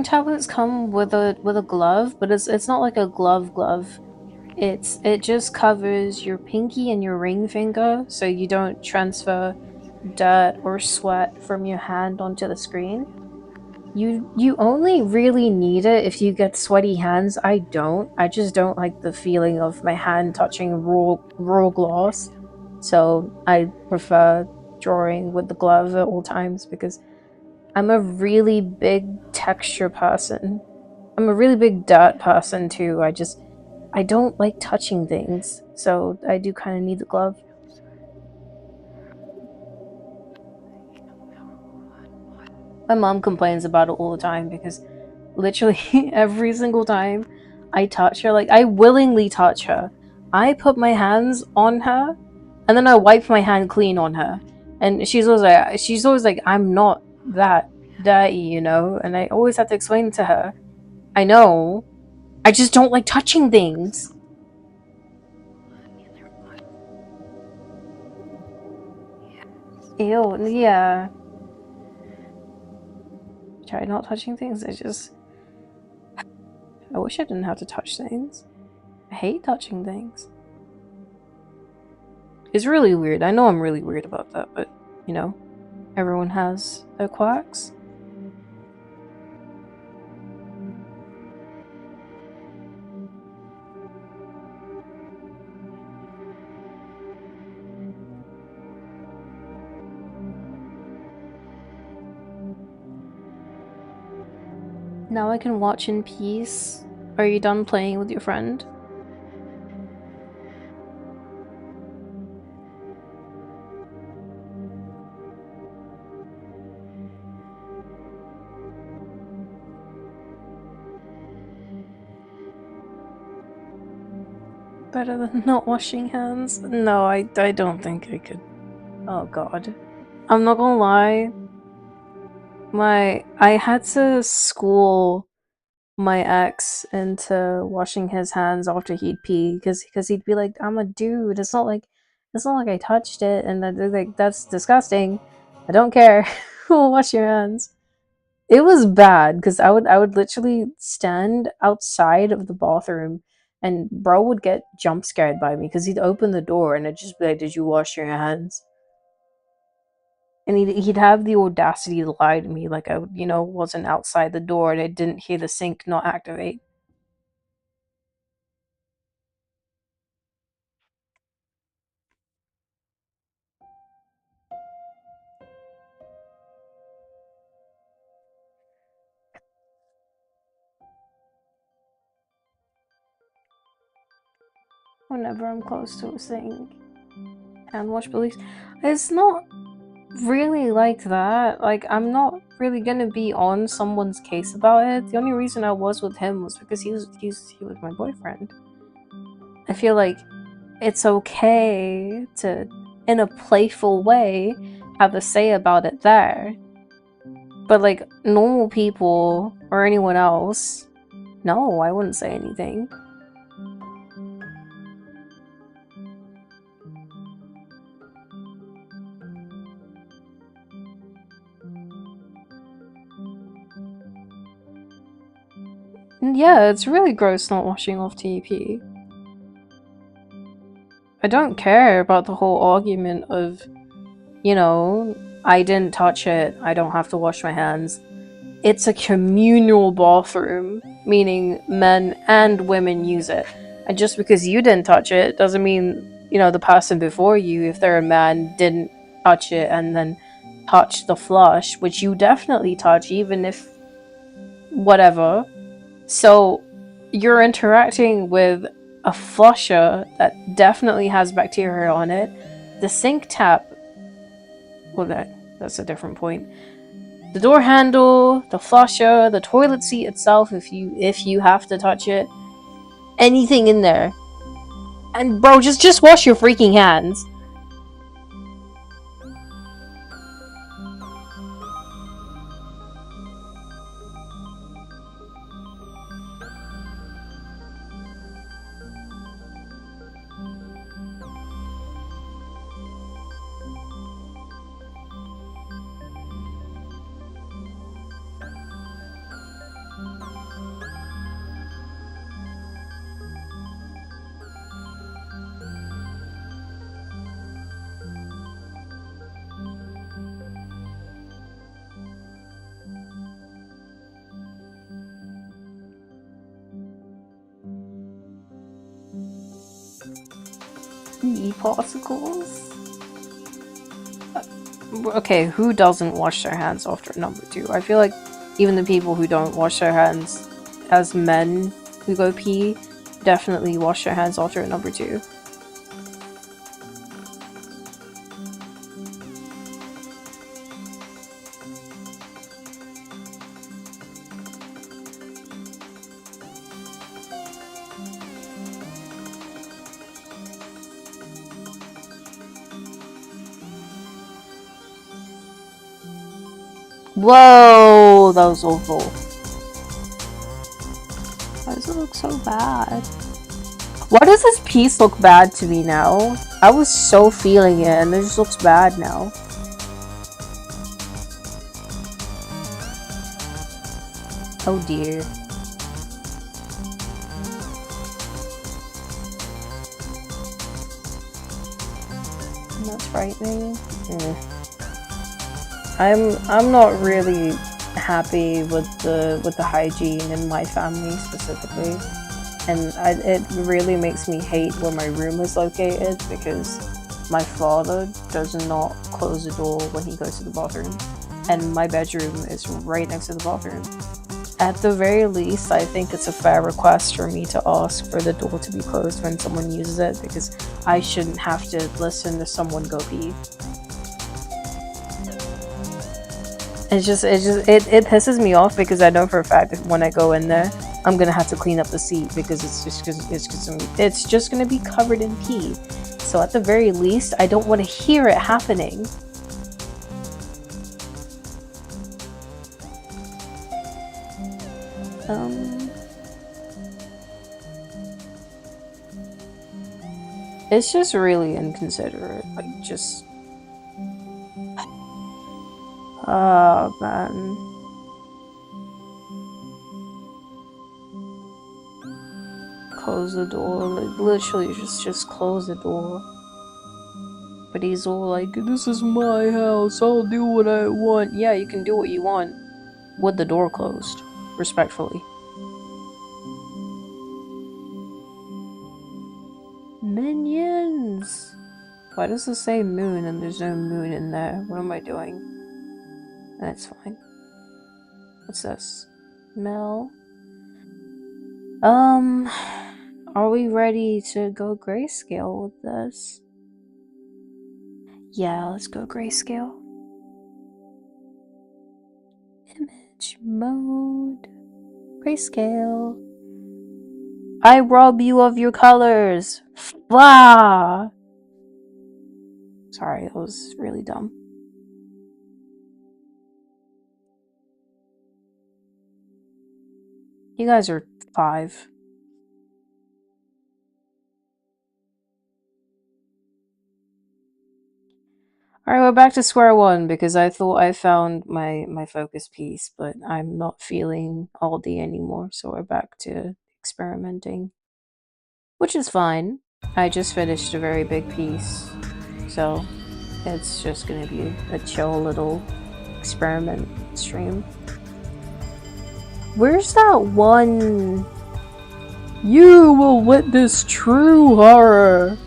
tablets come with a glove, but it's not like a glove. It just covers your pinky and your ring finger so you don't transfer dirt or sweat from your hand onto the screen. You only really need it if you get sweaty hands. I don't. I just don't like the feeling of my hand touching raw gloss. So I prefer drawing with the glove at all times because I'm a really big texture person. I'm a really big dirt person too. I don't like touching things, so I do kind of need the glove. My mom complains about it all the time because literally every single time I touch her, like I willingly touch her, I put my hands on her and then I wipe my hand clean on her. And she's always like, I'm not that dirty, you know? And I always have to explain to her, I know, I just don't like touching things. Ew, yeah. Try not touching things. I wish I didn't have to touch things. I hate touching things. It's really weird. I know I'm really weird about that, but, you know, everyone has their quirks. Now I can watch in peace. Are you done playing with your friend? Better than not washing hands? No, I don't think I could. Oh god. I'm not gonna lie. I had to school my ex into washing his hands after he'd pee because he'd be like, I'm a dude. It's not like I touched it, and like that's disgusting. I don't care. Wash your hands. It was bad because I would literally stand outside of the bathroom And bro would get jump scared by me because he'd open the door and it'd just be like, "Did you wash your hands?" And he'd have the audacity to lie to me like I, wasn't outside the door and I didn't hear the sink not activate. Whenever I'm close to a sink, hand wash police. It's not really like that. Like, I'm not really gonna be on someone's case about it. The only reason I was with him was because he was my boyfriend. I feel like it's okay to, in a playful way, have a say about it there. But like normal people or anyone else, no, I wouldn't say anything. And yeah, it's really gross not washing off TP. I don't care about the whole argument of, I didn't touch it, I don't have to wash my hands. It's a communal bathroom, meaning men and women use it. And just because you didn't touch it doesn't mean, the person before you, if they're a man, didn't touch it and then touch the flush, which you definitely touch, even if whatever. So you're interacting with a flusher that definitely has bacteria on it. The sink tap, well, that's a different point. The door handle, the flusher, the toilet seat itself, if you have to touch it, anything in there. And bro, just wash your freaking hands. Popsicles. Okay, who doesn't wash their hands after number two? I feel like even the people who don't wash their hands as men who go pee definitely wash their hands after number two. Whoa, that was awful. Why does it look so bad? Why does this piece look bad to me now? I was so feeling it and it just looks bad now. Oh dear. That's frightening. I'm not really happy with the hygiene in my family specifically, and it really makes me hate where my room is located because my father does not close the door when he goes to the bathroom, and my bedroom is right next to the bathroom. At the very least, I think it's a fair request for me to ask for the door to be closed when someone uses it because I shouldn't have to listen to someone go pee. It pisses me off because I know for a fact that when I go in there, I'm gonna have to clean up the seat because it's just gonna be covered in pee. So at the very least, I don't want to hear it happening. It's just really inconsiderate. Like, just. Oh, man. close the door. Like, literally, just close the door. But he's all like, this is my house, I'll do what I want. Yeah, you can do what you want with the door closed. Respectfully. Minions! Why does it say moon and there's no moon in there? What am I doing? That's fine. What's this? Mel? Are we ready to go grayscale with this? Yeah, let's go grayscale. Image mode. Grayscale. I rob you of your colors. Blah! Sorry, that was really dumb. You guys are 5. Alright, we're back to square one because I thought I found my focus piece, but I'm not feeling Aldi anymore, so we're back to experimenting. Which is fine. I just finished a very big piece, so it's just gonna be a chill little experiment stream. Where's that one? You will witness true horror.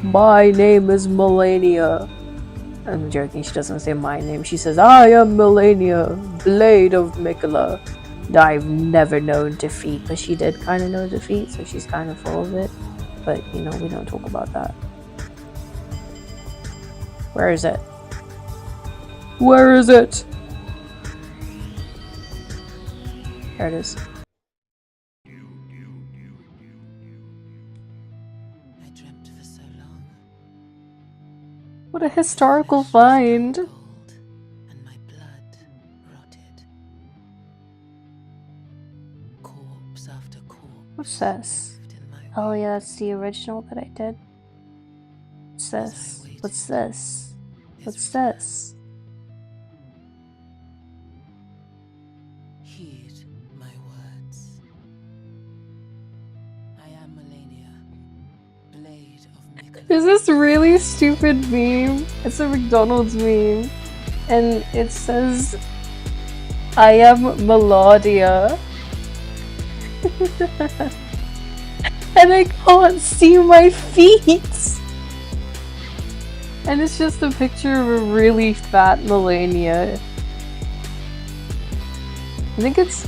My name is Melania. I'm joking, she doesn't say my name. She says, I am Melania, Blade of Mikola. I've never known defeat, but she did kind of know defeat, so she's kind of full of it. But, you know, we don't talk about that. Where is it? Where is it? There it is. I dreamt for so long. What a historical find. And my blood rotted. Corpse after corpse. What's this? Oh yeah, that's the original that I did. What's this? What's this? What's this? Heed my words. I am Melania, Blade of Mikola. There's this really stupid meme. It's a McDonald's meme. And it says, I am Melodia. And I can't see my feet. And it's just a picture of a really fat Melania. I think it's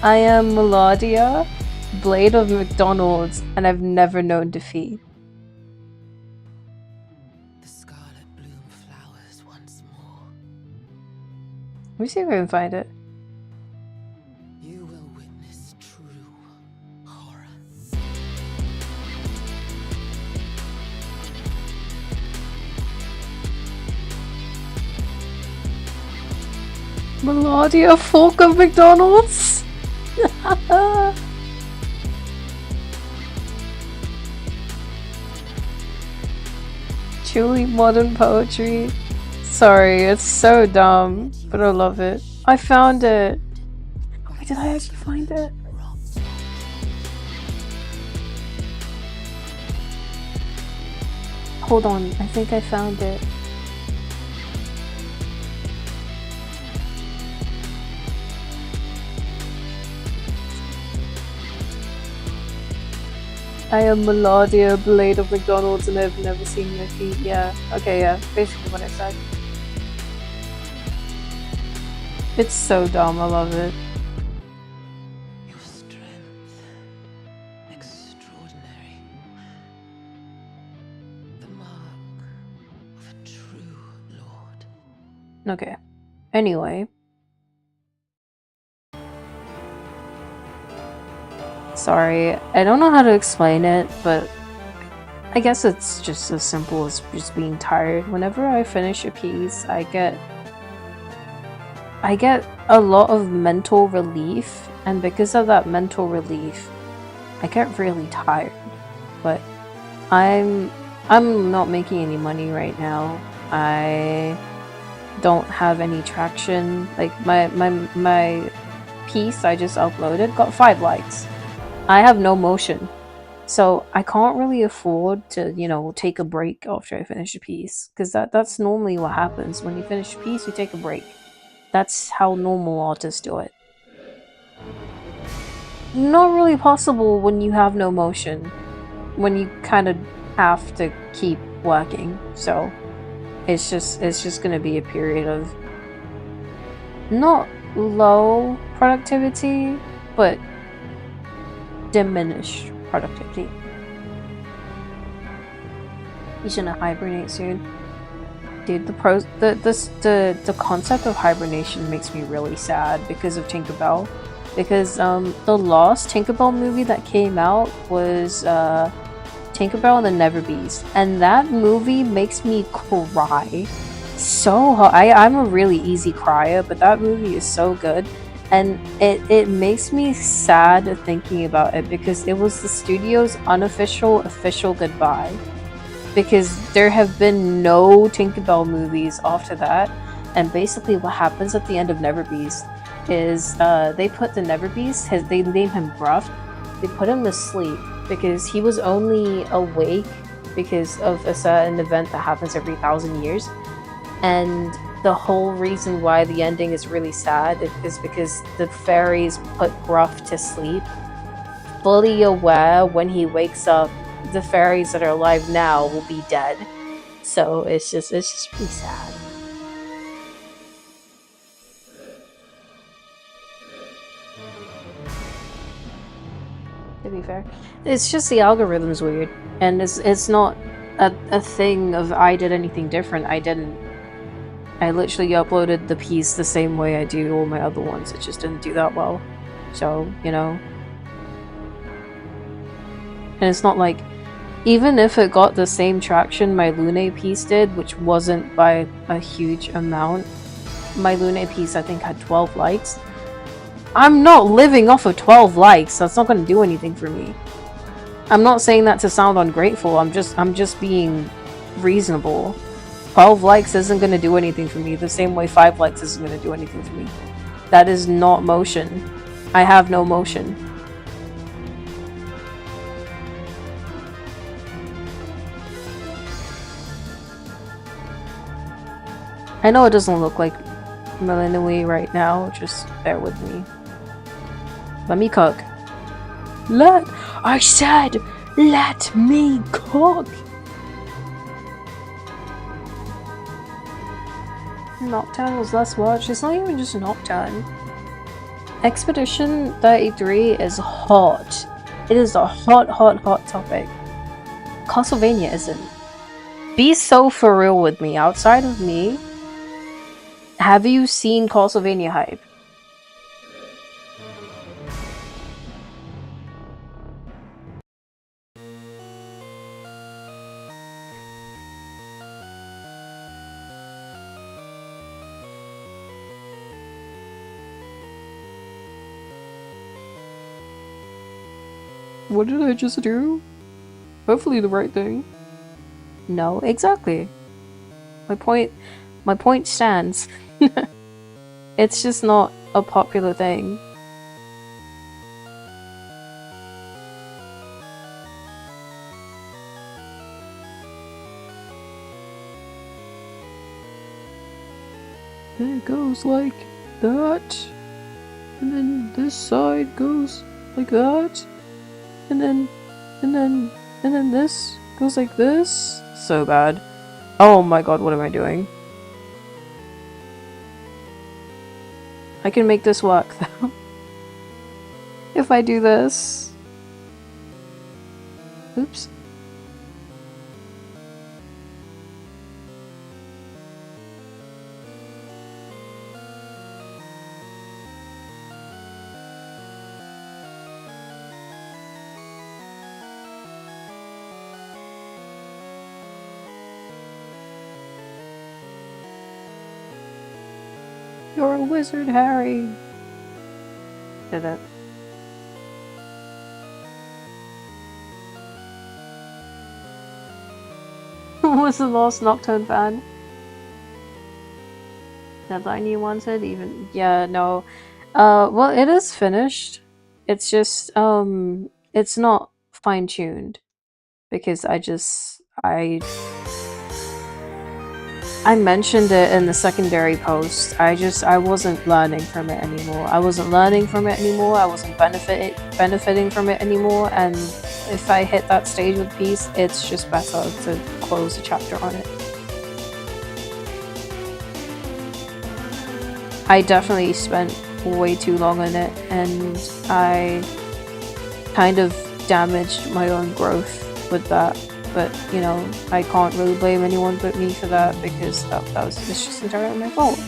I am Melodia, Blade of McDonald's, and I've never known defeat. The scarlet bloom flowers once more. Let me see if I can find it. You will witness true horror. Melodia, folk of McDonald's? Truly modern poetry. Sorry, it's so dumb, but I love it. I found it. Wait, did I actually find it? Hold on, I think I found it. I am Melodia, Blade of McDonald's, and I've never seen my feet. Yeah, okay, yeah, basically what I said. It's so dumb, I love it. Your strength, extraordinary. The mark of a true lord. Okay, anyway. Sorry, I don't know how to explain it, but I guess it's just as simple as just being tired. Whenever I finish a piece, I get a lot of mental relief, and because of that mental relief, I get really tired. But I'm not making any money right now. I don't have any traction. Like my piece I just uploaded got 5 likes. I have no motion. So I can't really afford to, take a break after I finish a piece. Because that's normally what happens. When you finish a piece, you take a break. That's how normal artists do it. Not really possible when you have no motion. When you kind of have to keep working. So it's just gonna be a period of not low productivity, but diminished productivity. He's gonna hibernate soon. Dude, the concept of hibernation makes me really sad because of Tinkerbell. Because the last Tinkerbell movie that came out was Tinkerbell and the Neverbeast, and that movie makes me cry so hard. I'm a really easy crier, but that movie is so good, and it makes me sad thinking about it because it was the studio's unofficial official goodbye. Because there have been no Tinkerbell movies after that, and basically what happens at the end of Neverbeast is they put the Neverbeast, they name him Gruff, they put him to sleep because he was only awake because of a certain event that happens every 1,000 years. And the whole reason why the ending is really sad is because the fairies put Gruff to sleep, fully aware when he wakes up, the fairies that are alive now will be dead. So it's just really sad. To be fair, it's just the algorithm's weird, and it's not a thing of I did anything different. I didn't. I literally uploaded the piece the same way I do all my other ones. It just didn't do that well. So and it's not like even if it got the same traction my Lune piece did, which wasn't by a huge amount. My Lune piece I think had 12 likes. I'm not living off of 12 likes. That's not going to do anything for me. I'm not saying that to sound ungrateful. I'm just being reasonable. 12 likes isn't going to do anything for me the same way 5 likes isn't going to do anything for me. That is not motion. I have no motion. I know it doesn't look like Melanui right now, just bear with me. Let me cook. I said, let me cook! Nocturne was less watched. It's not even just Nocturne. Expedition 33 is hot. It is a hot, hot, hot topic. Castlevania isn't. Be so for real with me. Outside of me, have you seen Castlevania hype? What did I just do? Hopefully the right thing. No, exactly. My point stands. It's just not a popular thing. It goes like that. And then this side goes like that. And then this goes like this. So bad. Oh my god, what am I doing? I can make this work though. If I do this. Oops. You're a wizard, Harry. Did it. Was the last Nocturne fan? Deadline you wanted? Even yeah, no. Well, it is finished. It's just it's not fine tuned because I mentioned it in the secondary post. I wasn't learning from it anymore. I wasn't learning from it anymore. I wasn't benefiting from it anymore. And if I hit that stage with peace, it's just better to close the chapter on it. I definitely spent way too long on it, and I kind of damaged my own growth with that. But I can't really blame anyone but me for that because that was it's just entirely my fault.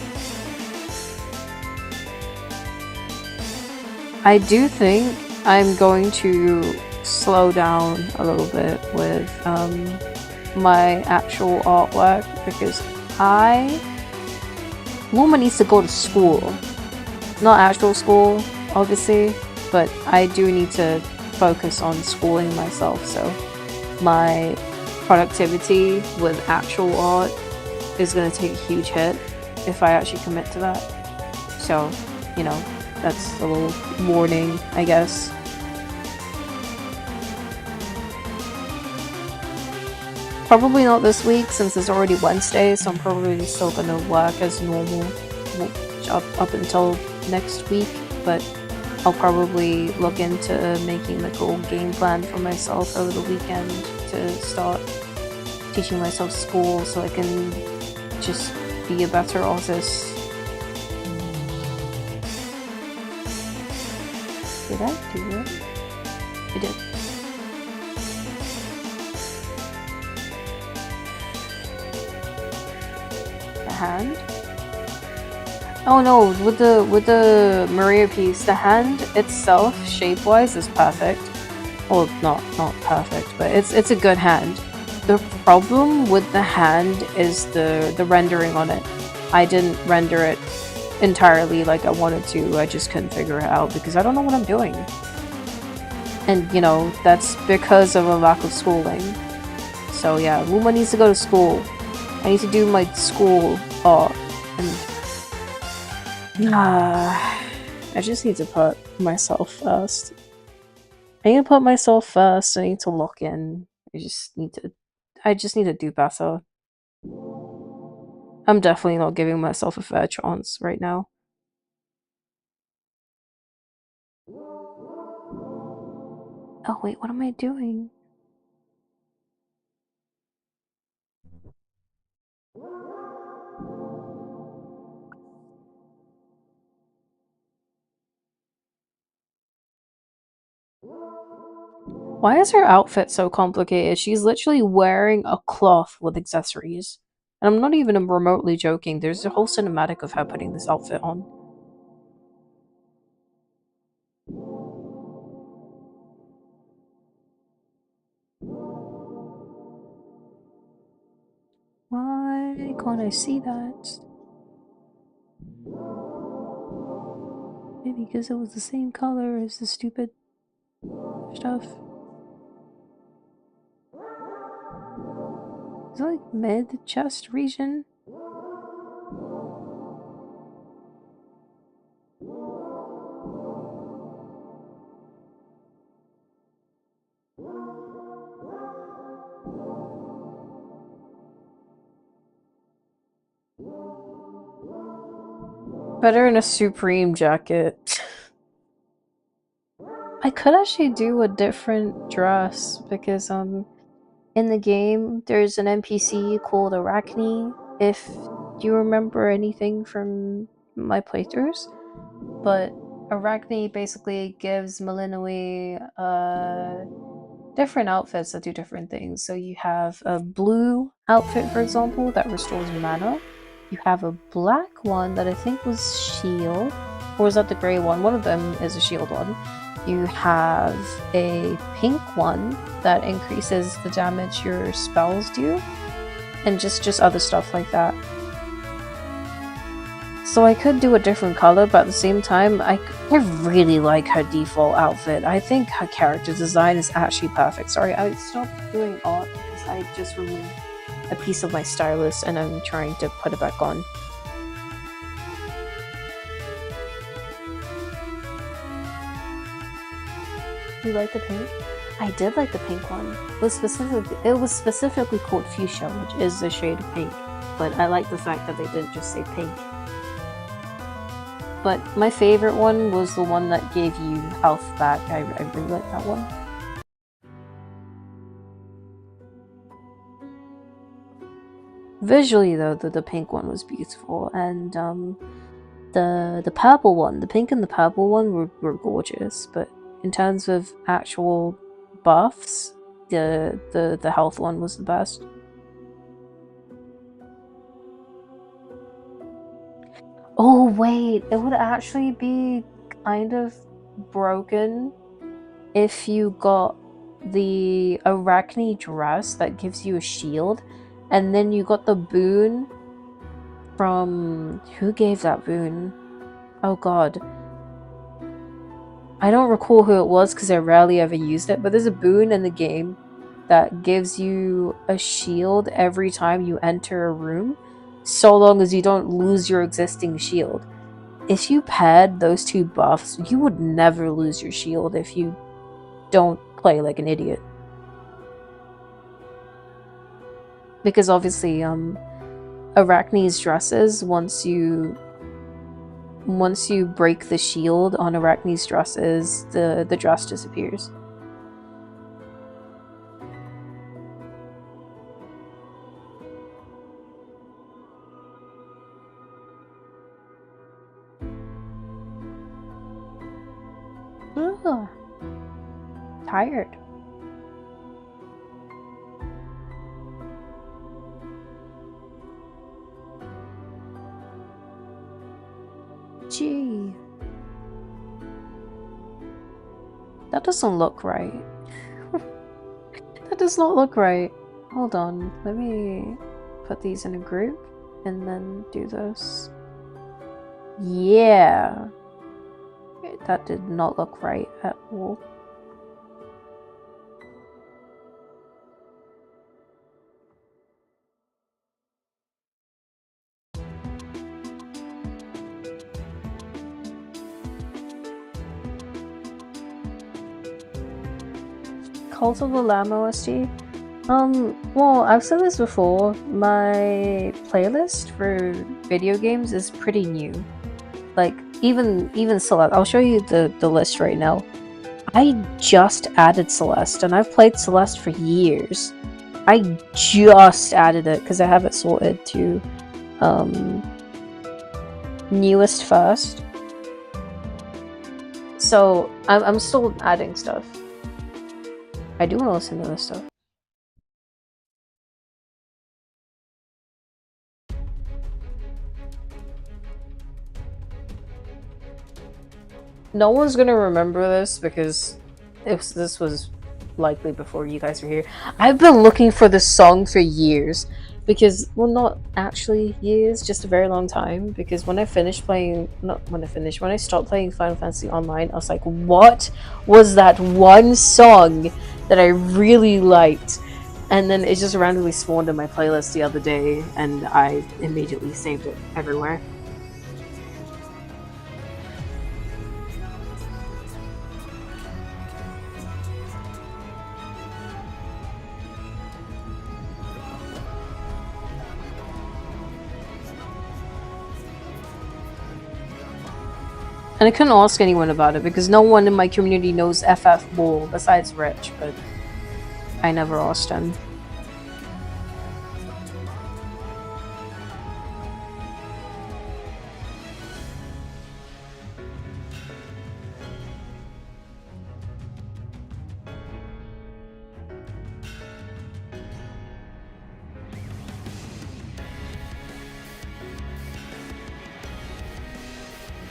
I do think I'm going to slow down a little bit with my actual artwork because Luma needs to go to school, not actual school, obviously, but I do need to focus on schooling myself. So my productivity with actual art is going to take a huge hit if I actually commit to that. So, that's a little warning, I guess. Probably not this week since it's already Wednesday, so I'm probably still going to work as normal up until next week, but I'll probably look into making like a little game plan for myself over the weekend to start teaching myself school so I can just be a better artist. Did I do it? I did. The hand? Oh no, with the Maria piece, the hand itself, shape-wise, is perfect. Well, not perfect, but it's a good hand. The problem with the hand is the rendering on it. I didn't render it entirely like I wanted to. I just couldn't figure it out because I don't know what I'm doing. And that's because of a lack of schooling. So yeah, Luma needs to go to school. I need to do my school art and I just need to put myself first. I need to put myself first. I need to lock in. I just need to do better. I'm definitely not giving myself a fair chance right now. Oh wait, what am I doing? Why is her outfit so complicated? She's literally wearing a cloth with accessories. And I'm not even remotely joking. There's a whole cinematic of her putting this outfit on. Why can't I see that? Maybe because it was the same color as the stupid stuff. Is it like mid-chest region? Better in a Supreme jacket. I could actually do a different dress because in the game there's an NPC called Arachne, if you remember anything from my playthroughs. But Arachne basically gives Malinoi different outfits that do different things. So you have a blue outfit, for example, that restores mana. You have a black one that I think was shield, or was that the gray one? One of them is a shield one. You have a pink one that increases the damage your spells do, and just other stuff like that. So I could do a different color, but at the same time, I really like her default outfit. I think her character design is actually perfect. Sorry, I stopped doing art because I just removed a piece of my stylus and I'm trying to put it back on. You like the pink? I did like the pink one. It was specifically called fuchsia, which is a shade of pink. But I like the fact that they didn't just say pink. But my favorite one was the one that gave you health back. I really like that one. Visually, though, the pink one was beautiful, and the purple one, the pink and the purple one were gorgeous. But in terms of actual buffs, the health one was the best. Oh wait, it would actually be kind of broken if you got the Arachne dress that gives you a shield, and then you got the boon from who gave that boon? Oh god. I don't recall who it was because I rarely ever used it, but there's a boon in the game that gives you a shield every time you enter a room, so long as you don't lose your existing shield. If you paired those two buffs, you would never lose your shield if you don't play like an idiot. Because obviously, Arachne's dresses, once you break the shield on Arachne's dresses, the dress disappears. Ugh. Tired. Gee. That doesn't look right. That does not look right. Hold on, let me put these in a group and then do this. Yeah. That did not look right at all. Cult of the Lamb OST? Well, I've said this before, my playlist for video games is pretty new. Like, even Celeste, I'll show you the list right now. I just added Celeste, and I've played Celeste for years. I just added it because I have it sorted to newest first. So I'm still adding stuff. I do want to listen to this stuff. No one's gonna remember this because this was likely before you guys were here. I've been looking for this song for years because, well, not actually years, just a very long time. Because when I finished playing, when I stopped playing Final Fantasy Online, I was like, what was that one song that I really liked? And then it just randomly spawned in my playlist the other day, and I immediately saved it everywhere. And I couldn't ask anyone about it because no one in my community knows FF Bull besides Rich, but I never asked him.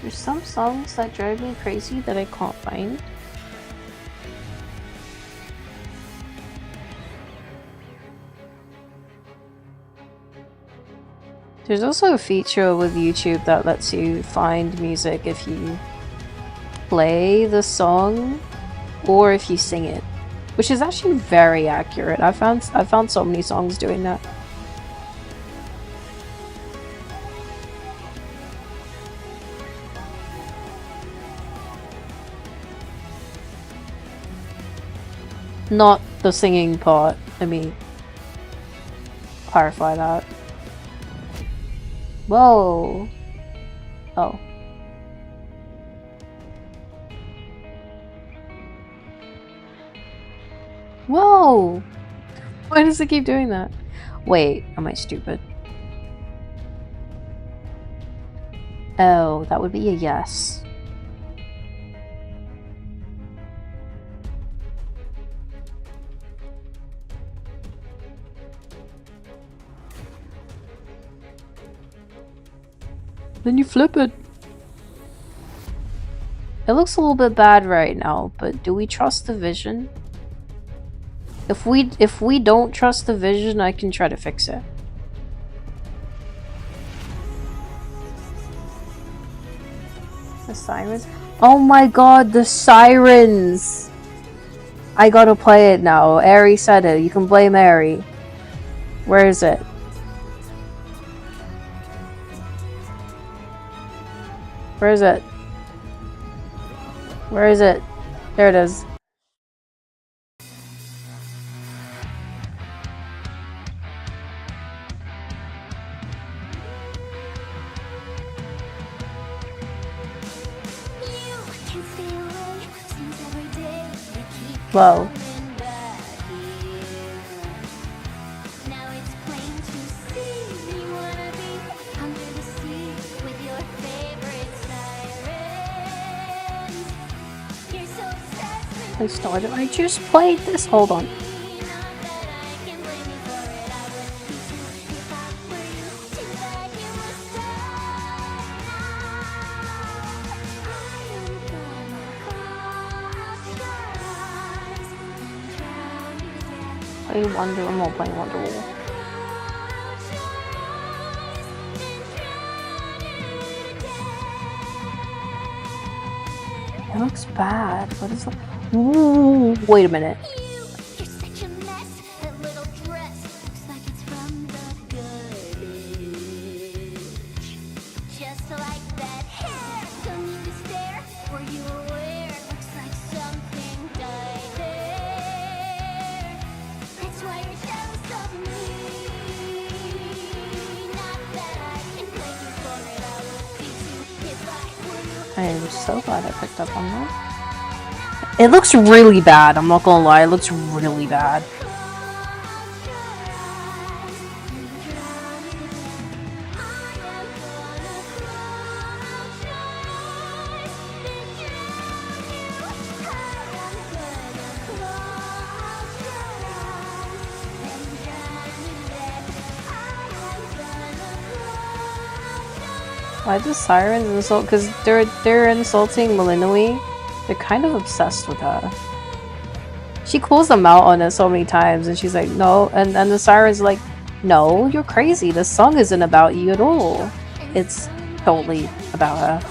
There's some songs that drive me crazy that I can't find. There's also a feature with YouTube that lets you find music if you play the song or if you sing it, which is actually very accurate. I found so many songs doing that. Not the singing part. Let me clarify that. Whoa. Oh. Whoa! Why does it keep doing that? Wait, am I stupid? Oh, that would be a yes. Then you flip it. It looks a little bit bad right now, but do we trust the vision? If we don't trust the vision, I can try to fix it. The sirens? Oh my god, the sirens! I gotta play it now. Ari said it. You can blame Ari. Where is it? Where is it? Where is it? There it is. Whoa. I started. I just played this. Hold on. Play Wonder. I'm not playing Wonderwall. It looks bad. What is that? Ooh, wait a minute. I am so glad I picked up on that. It looks really bad, I'm not gonna lie, it looks really bad. Why the sirens insult? Because they're insulting Malinoi. They're kind of obsessed with her. She calls them out on it so many times, and she's like, no, and the sirens like, no, you're crazy. The song isn't about you at all. It's totally about her.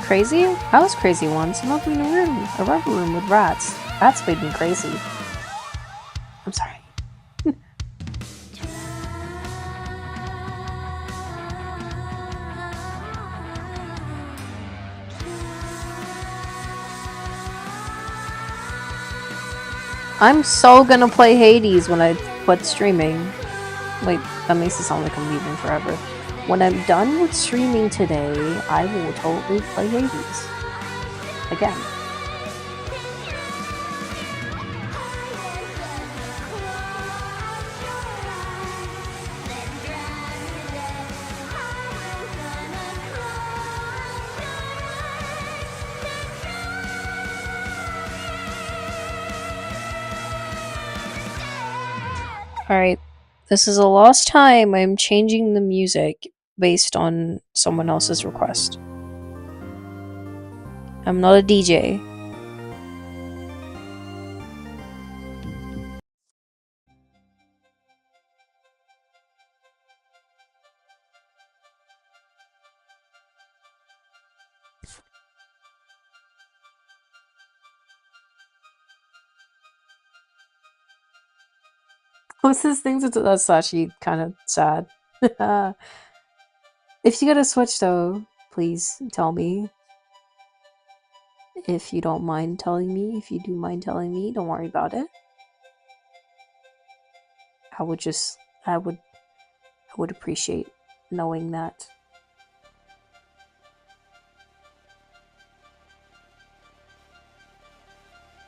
Crazy? I was crazy once. I'm opening a rubber room with rats. Rats made me crazy. I'm sorry. I'm so gonna play Hades when I quit streaming. Wait, that makes it sound like I'm leaving forever. When I'm done with streaming today, I will totally play Hades. Again. Alright, this is a lost time. I'm changing the music based on someone else's request. I'm not a DJ. closest thing to that's actually kind of sad. If you get a Switch though, please tell me. If you don't mind telling me, if you do mind telling me, don't worry about it. I would just, I would appreciate knowing that.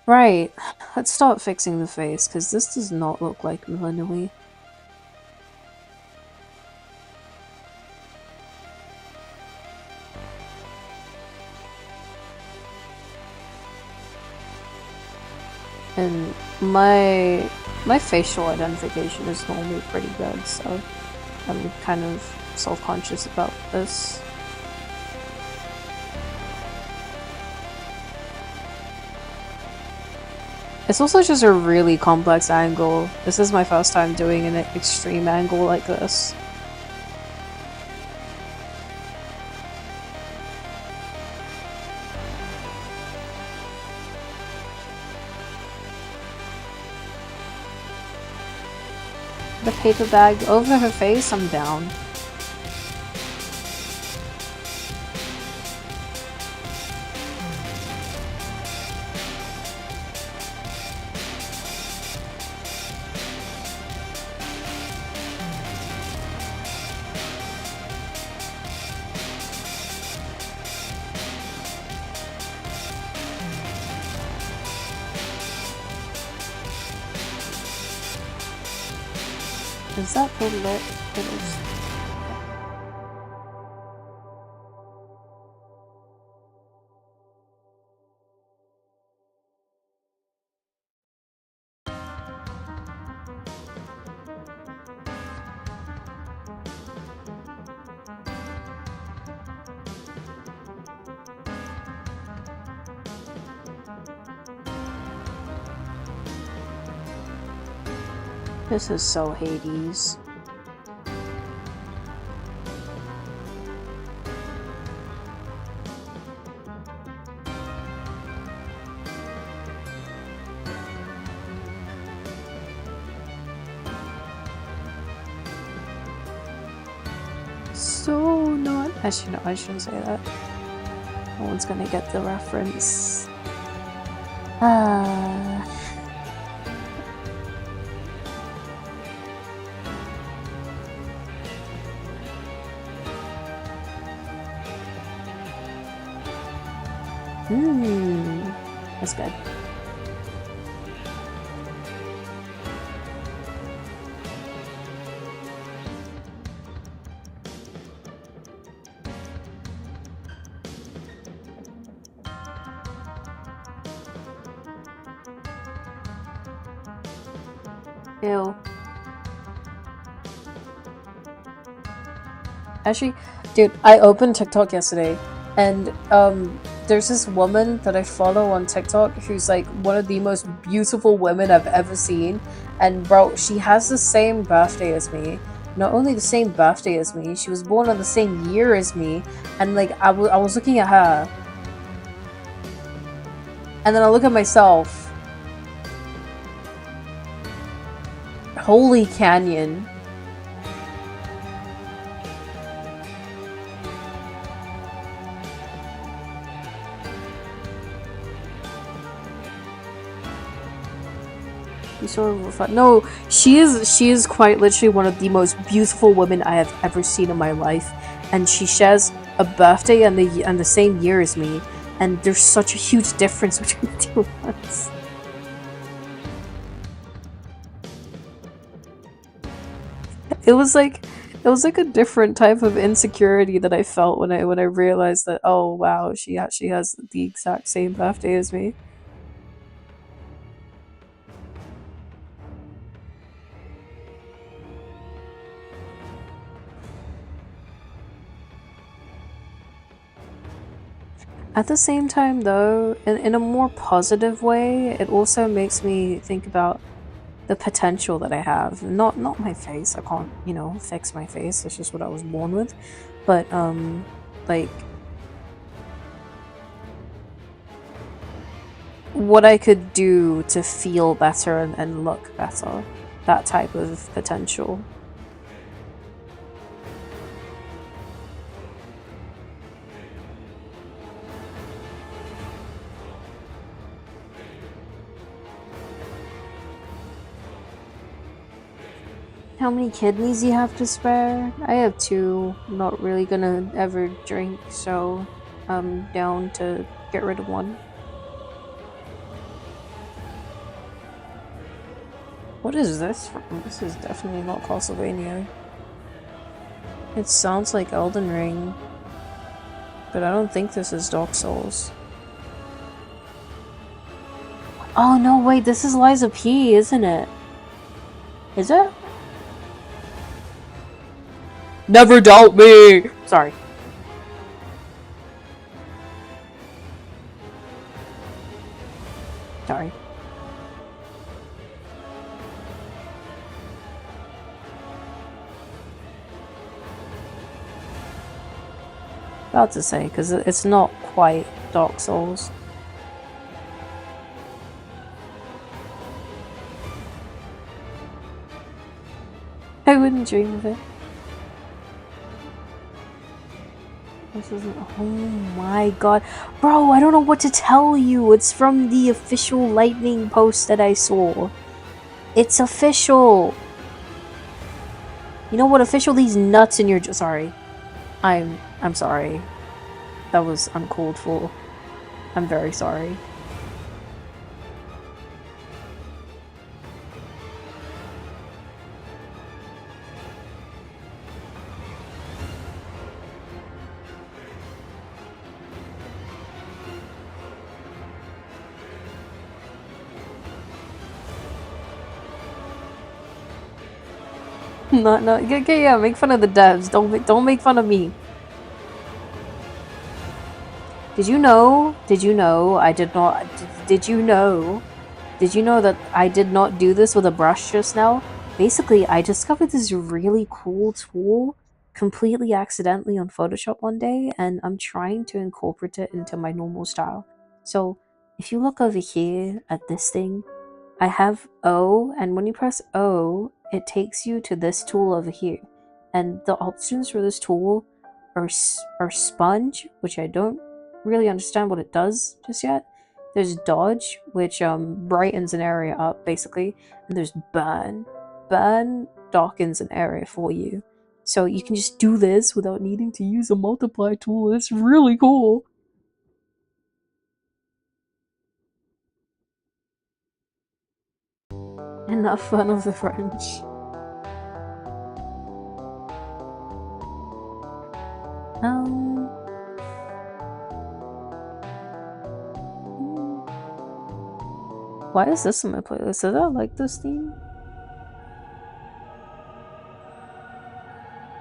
Right, let's start fixing the face, because this does not look like Millennially. And my facial identification is normally pretty good, so I'm kind of self-conscious about this. It's also just a really complex angle. This is my first time doing an extreme angle like this. The paper bag over her face, I'm down. Is that the lit? It is. This is so Hades. So not. Actually, no, I shouldn't say that. No one's gonna get the reference. Ah. That's good. Ew. Actually, dude, I opened TikTok yesterday, and there's this woman that I follow on TikTok who's like one of the most beautiful women I've ever seen, and bro, she has the same birthday as me. Not only the same birthday as me, she was born on the same year as me, and like I was looking at her, and then I look at myself. Holy Canyon. No, she is quite literally one of the most beautiful women I have ever seen in my life, and she shares a birthday and the same year as me, and there's such a huge difference between the two of us. It was like a different type of insecurity that I felt when I realized that, oh wow, she actually has the exact same birthday as me. At the same time, though, in a more positive way, it also makes me think about the potential that I have. Not my face. I can't, fix my face. That's just what I was born with. But like what I could do to feel better and look better. that type of potential. How many kidneys you have to spare? I have two. I'm not really gonna ever drink, so I'm down to get rid of one. What is this from? This is definitely not Castlevania. It sounds like Elden Ring, but I don't think this is Dark Souls. Oh no, wait, this is Liza P, isn't it? Is it? Never doubt me! Sorry. Sorry. About to say, because it's not quite Dark Souls. I wouldn't dream of it. This isn't. Oh my god. Bro, I don't know what to tell you. It's from the official Lightning post that I saw. It's official. You know what? Official these nuts in your. Sorry. I'm sorry. That was uncalled for. I'm very sorry. No, yeah, make fun of the devs. Don't make fun of me. Did you know? Did you know I did not? Did you know? Did you know that I did not do this with a brush just now? Basically, I discovered this really cool tool completely accidentally on Photoshop one day, and I'm trying to incorporate it into my normal style. So, if you look over here at this thing, I have O, and when you press O, it takes you to this tool over here. And the options for this tool are sponge, which I don't really understand what it does just yet. There's dodge, which brightens an area up basically, and there's burn. Burn darkens an area for you. So you can just do this without needing to use a multiply tool. It's really cool. Enough fun of the French. Um. Why is this in my playlist? Did I like this theme?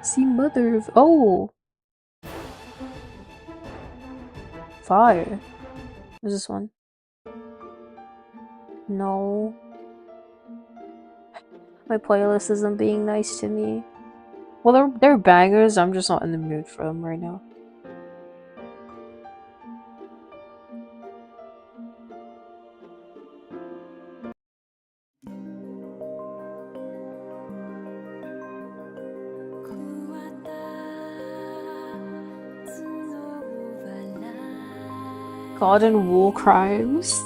See, mother of. Oh! Fire. What's this one? No. My playlist isn't being nice to me. Well, they're bangers, I'm just not in the mood for them right now. God and War Crimes.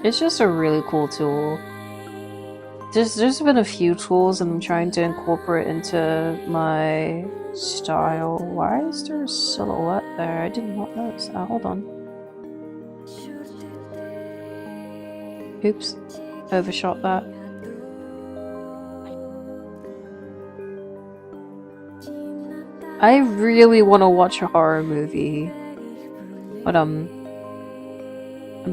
It's just a really cool tool. There's been a few tools and I'm trying to incorporate into my style. Why is there a silhouette there? I did not notice that. Hold on. Oops. Overshot that. I really want to watch a horror movie. But I'm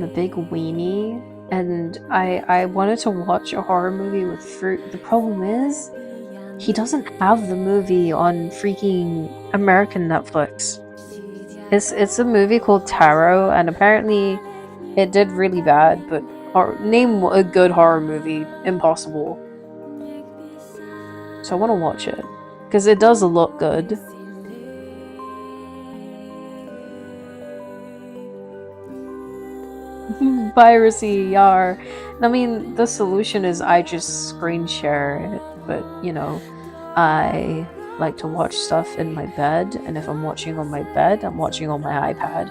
a big weenie, and I wanted to watch a horror movie with Fruit. The problem is, he doesn't have the movie on freaking American Netflix. It's a movie called Tarot, and apparently it did really bad, but name a good horror movie. Impossible. So I want to watch it. Because it does look good. Piracy, yar. I mean, the solution is I just screen share it, but you know, I like to watch stuff in my bed, and if I'm watching on my bed, I'm watching on my iPad.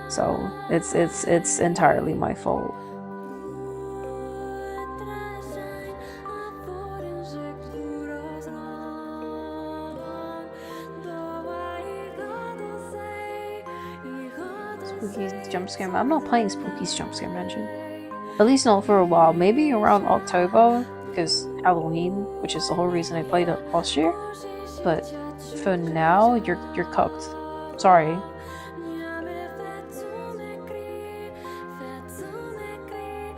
So it's entirely my fault. Spooky's jump scare. I'm not playing Spooky's jump scare mansion. At least not for a while. Maybe around October, because Halloween, which is the whole reason I played it last year. But for now, you're cooked. Sorry.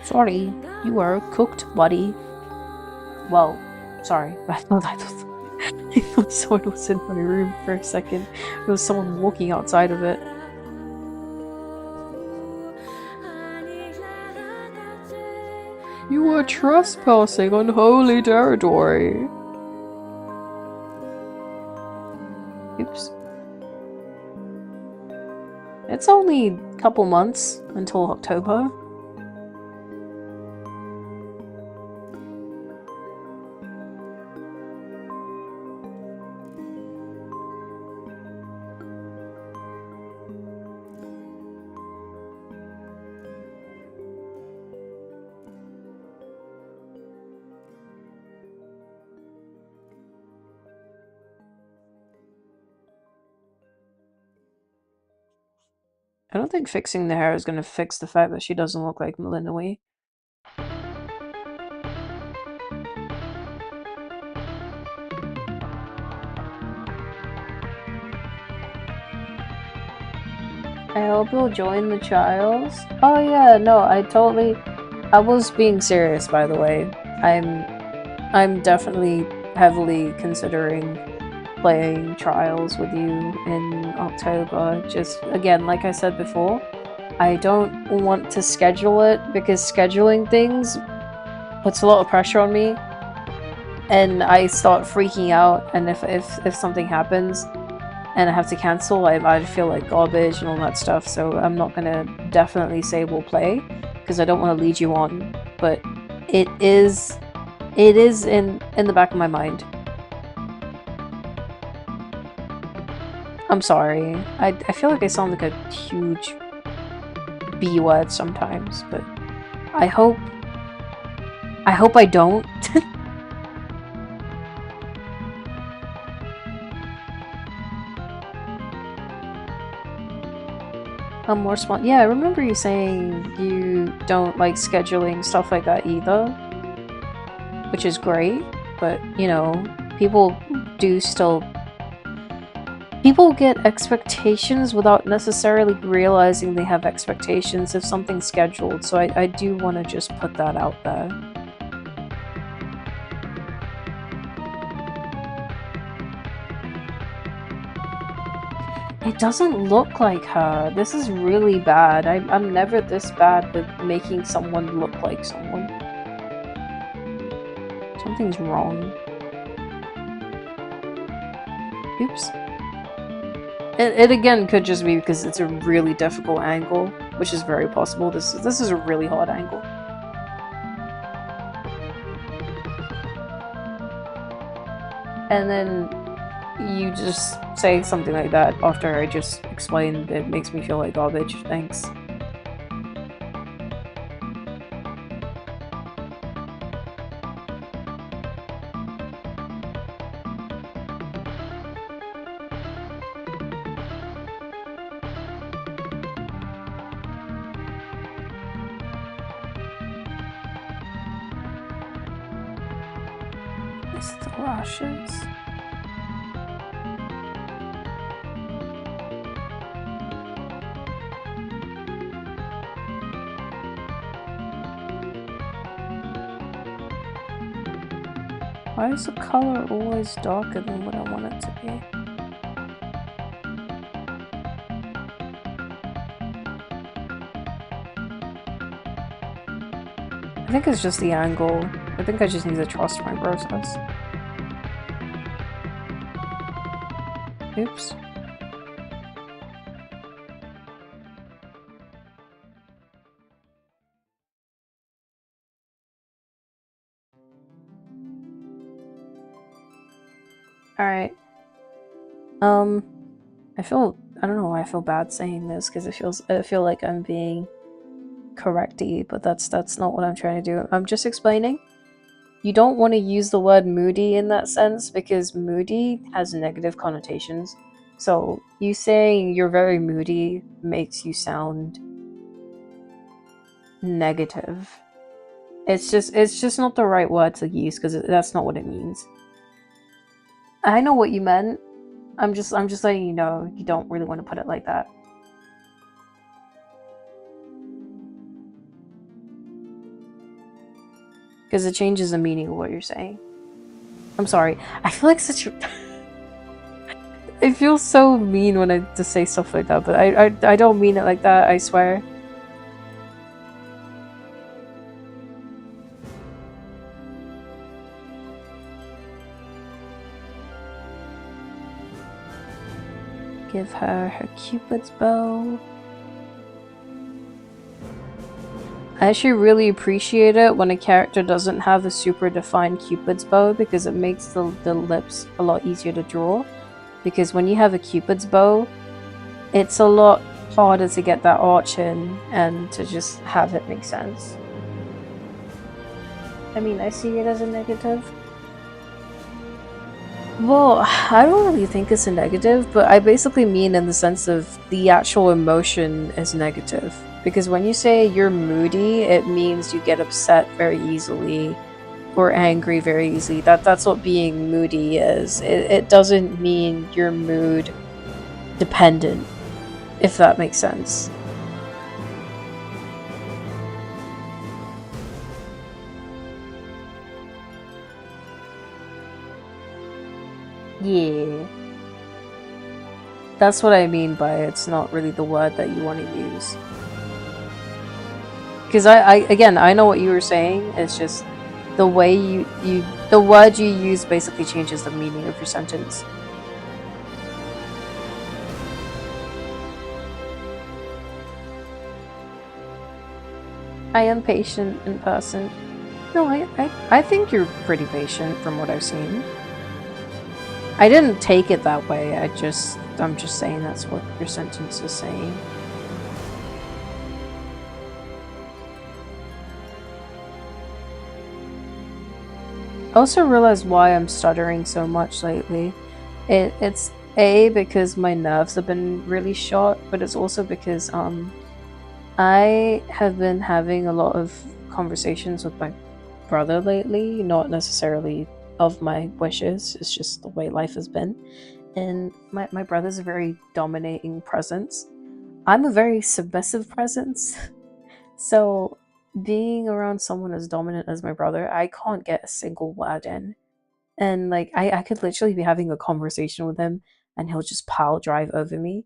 Sorry, you are cooked, buddy. Well, sorry. I thought someone was in my room for a second. There was someone walking outside of it. You are trespassing on holy territory. Oops. It's only a couple months until October. I don't think fixing the hair is gonna fix the fact that she doesn't look like Melinda Wee. I hope you'll join the trials. Oh yeah, no, I was being serious, by the way. I'm definitely heavily considering playing trials with you in October. Just again, like I said before, I don't want to schedule it because scheduling things puts a lot of pressure on me, and I start freaking out. And if something happens and I have to cancel, I feel like garbage and all that stuff. So I'm not gonna definitely say we'll play because I don't want to lead you on. But it is in the back of my mind. I'm sorry. I feel like I sound like a huge B word sometimes, but I hope I don't. I'm more smart. Yeah, I remember you saying you don't like scheduling stuff like that either, which is great, but you know, people do still people get expectations without necessarily realizing they have expectations if something's scheduled, so I do want to just put that out there. It doesn't look like her. This is really bad. I'm never this bad with making someone look like someone. Something's wrong. Oops. It again could just be because it's a really difficult angle, which is very possible. This is a really hard angle. And then you just say something like that after I just explained it makes me feel like garbage. Thanks. It's the lashes. Why is the color always darker than what I want it to be? I think it's just the angle. I think I just need to trust my process. Oops. Alright. Um, I feel, I don't know why I feel bad saying this because I feel like I'm being correcty, but that's not what I'm trying to do. I'm just explaining. You don't want to use the word moody in that sense because moody has negative connotations. So you saying you're very moody makes you sound negative. It's just not the right word to use because that's not what it means. I know what you meant. I'm just letting you know you don't really want to put it like that because it changes the meaning of what you're saying. I'm sorry. I feel like such a it feels so mean when I just say stuff like that, but I don't mean it like that, I swear. Give her her Cupid's bow. I actually really appreciate it when a character doesn't have a super defined Cupid's bow because it makes the lips a lot easier to draw. Because when you have a Cupid's bow, it's a lot harder to get that arch in and to just have it make sense. I mean, I see it as a negative. Well, I don't really think it's a negative, but I basically mean in the sense of the actual emotion is negative. Because when you say you're moody, it means you get upset very easily or angry very easily. That's what being moody is. It doesn't mean you're mood dependent, if that makes sense. Yeah. That's what I mean by it's not really the word that you want to use. Because again, I know what you were saying. It's just the way the word you use basically changes the meaning of your sentence. I am patient in person. No, I think you're pretty patient from what I've seen. I didn't take it that way. I'm just saying that's what your sentence is saying. I also realized why I'm stuttering so much lately. It's A, because my nerves have been really shot, but it's also because I have been having a lot of conversations with my brother lately, not necessarily of my wishes, it's just the way life has been. And my brother's a very dominating presence. I'm a very submissive presence. So being around someone as dominant as my brother, I can't get a single word in. And like I could literally be having a conversation with him and he'll just pile drive over me.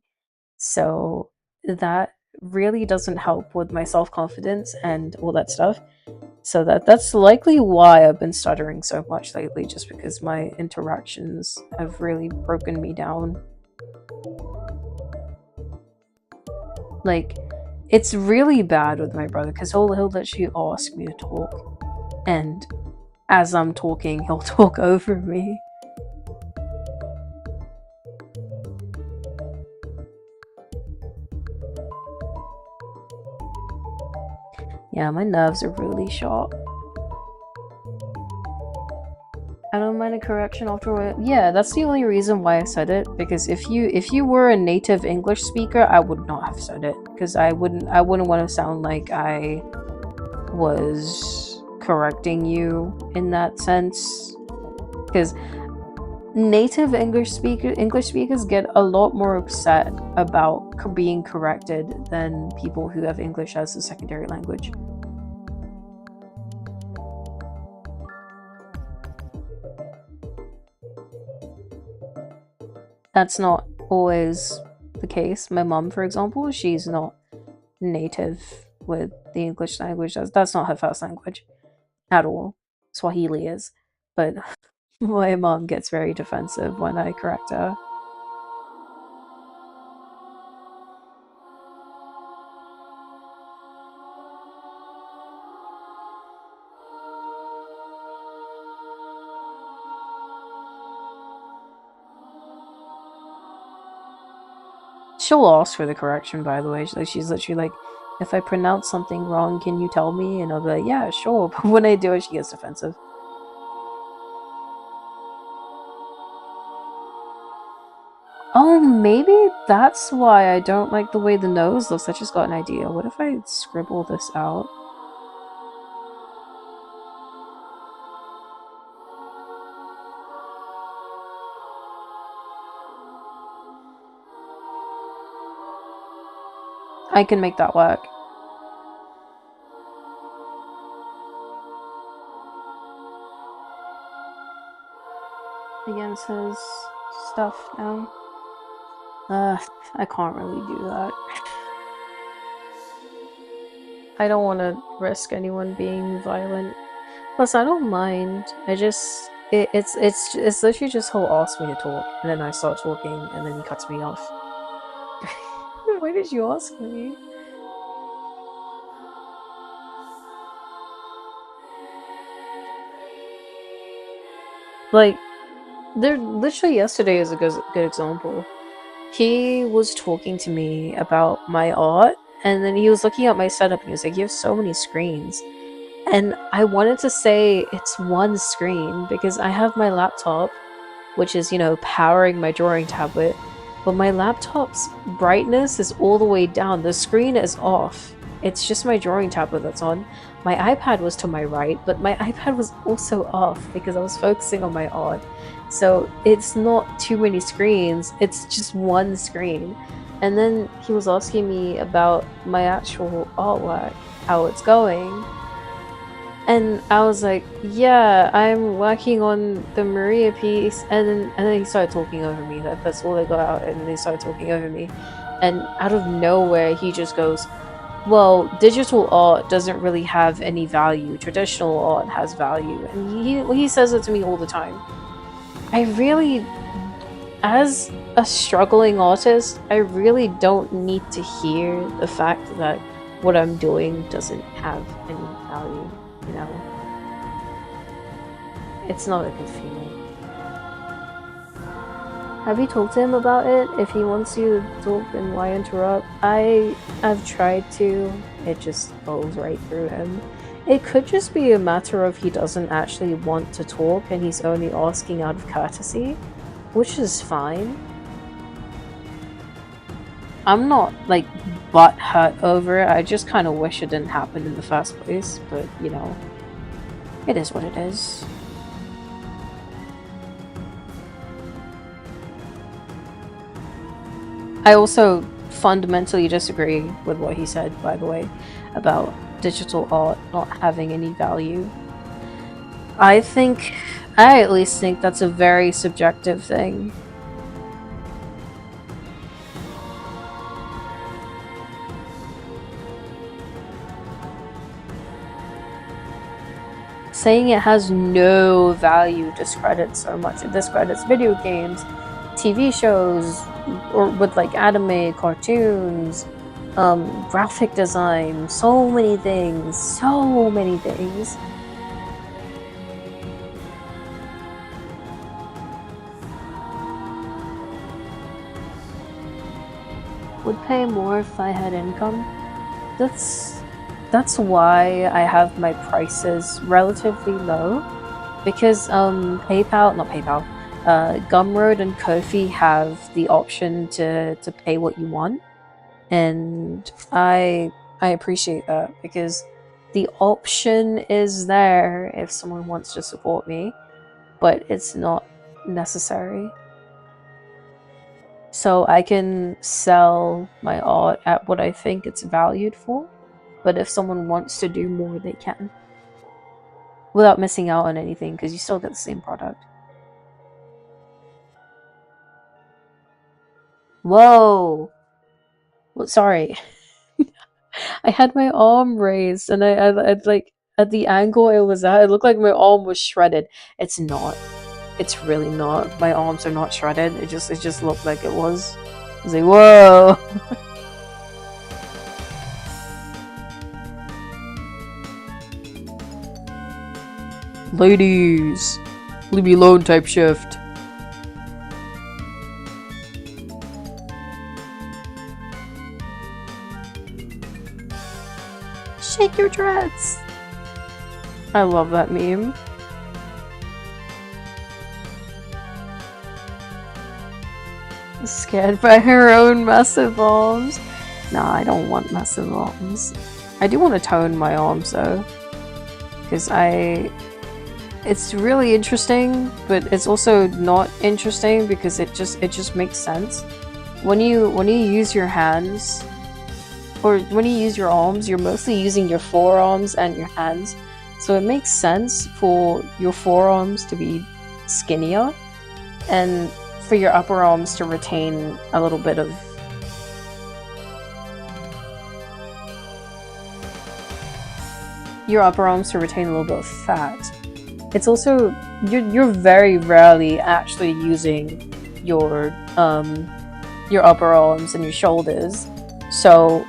So that really doesn't help with my self-confidence and all that stuff. So that's likely why I've been stuttering so much lately, just because my interactions have really broken me down. Like it's really bad with my brother because he'll literally ask me to talk, and as I'm talking, he'll talk over me. Yeah, my nerves are really shot. I don't mind a correction afterward. Yeah, that's the only reason why I said it. Because if you were a native English speaker, I would not have said it. Because I wouldn't want to sound like I was correcting you in that sense. Because native English speakers get a lot more upset about being corrected than people who have English as a secondary language. That's not always the case. My mom, for example, she's not native with the English language. That's not her first language at all. Swahili is. But my mom gets very defensive when I correct her. She'll ask for the correction, by the way. She's literally like, if I pronounce something wrong, can you tell me? And I'll be like, yeah, sure. But when I do it, she gets defensive. Oh, maybe that's why I don't like the way the nose looks. I just got an idea. What if I scribble this out? I can make that work. Against his stuff now. I can't really do that. I don't want to risk anyone being violent. Plus, I don't mind. I just it's literally just he'll ask me to talk, and then I start talking, and then he cuts me off. Why did you ask me? Like, there literally yesterday is a good example. He was talking to me about my art, and then he was looking at my setup, and he was like, "You have so many screens." And I wanted to say it's one screen because I have my laptop, which is, powering my drawing tablet, but my laptop's brightness is all the way down. The screen is off. It's just my drawing tablet that's on. My iPad was to my right, but my iPad was also off because I was focusing on my art. So it's not too many screens, it's just one screen. And then he was asking me about my actual artwork, how it's going. And I was like, yeah, I'm working on the Maria piece. And then he started talking over me. That's all I got out. And then he started talking over me. And out of nowhere, he just goes, well, digital art doesn't really have any value. Traditional art has value. And he says it to me all the time. I really, as a struggling artist, I really don't need to hear the fact that what I'm doing doesn't have any value. It's not a good feeling. Have you talked to him about it? If he wants you to talk, then why interrupt? I've tried to. It just goes right through him. It could just be a matter of he doesn't actually want to talk and he's only asking out of courtesy, which is fine. I'm not, butt hurt over it. I just kind of wish it didn't happen in the first place, but, it is what it is. I also fundamentally disagree with what he said, by the way, about digital art not having any value. I at least think that's a very subjective thing. Saying it has no value discredits so much. It discredits video games, TV shows, or with anime, cartoons, graphic design, so many things. Would pay more if I had income. That's why I have my prices relatively low, because Gumroad and Ko-fi have the option to pay what you want, and I appreciate that because the option is there if someone wants to support me, but it's not necessary. So I can sell my art at what I think it's valued for, but if someone wants to do more, they can. Without missing out on anything, because you still get the same product. Whoa! Well, sorry. I had my arm raised, and I'd at the angle it was at, it looked like my arm was shredded. It's not. It's really not. My arms are not shredded. It just looked like it was. I was like, whoa! Ladies, leave me alone type shift. Take your dreads! I love that meme. Scared by her own massive arms. Nah, I don't want massive arms. I do want to tone my arms though. Because it's really interesting, but it's also not interesting because it just makes sense. When you use your hands, or when you use your arms, you're mostly using your forearms and your hands. So it makes sense for your forearms to be skinnier and for your upper arms to retain a little bit of fat. It's also you're very rarely actually using your upper arms and your shoulders. So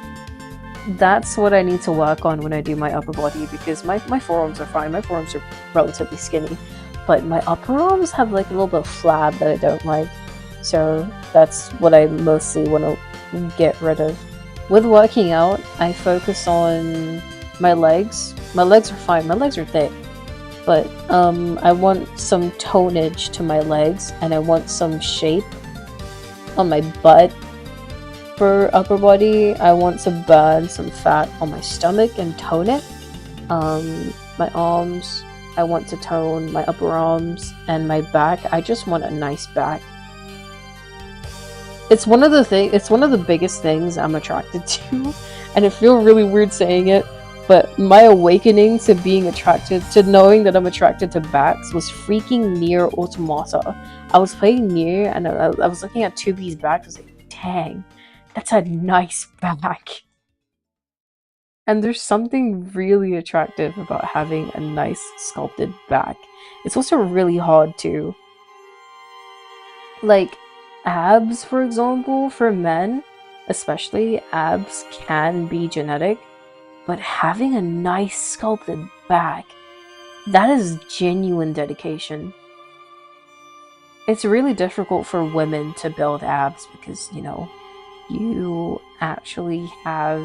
that's what I need to work on when I do my upper body, because my forearms are fine. My forearms are relatively skinny. But my upper arms have like a little bit of flab that I don't like. So that's what I mostly want to get rid of. With working out, I focus on my legs. My legs are fine. My legs are thick. But I want some tonage to my legs, and I want some shape on my butt. For upper body, I want to burn some fat on my stomach and tone it. My arms, I want to tone my upper arms, and my back, I just want a nice back. It's one of the biggest things I'm attracted to, and it feels really weird saying it, but my awakening to being attracted, to knowing that I'm attracted to backs was freaking Nier Automata. I was playing Nier, and I was looking at 2B's back, I was like, dang, that's a nice back. And there's something really attractive about having a nice sculpted back. It's also really hard too. Like, abs, for example, for men, especially, abs can be genetic, but having a nice sculpted back, that is genuine dedication. It's really difficult for women to build abs because, you know, you actually have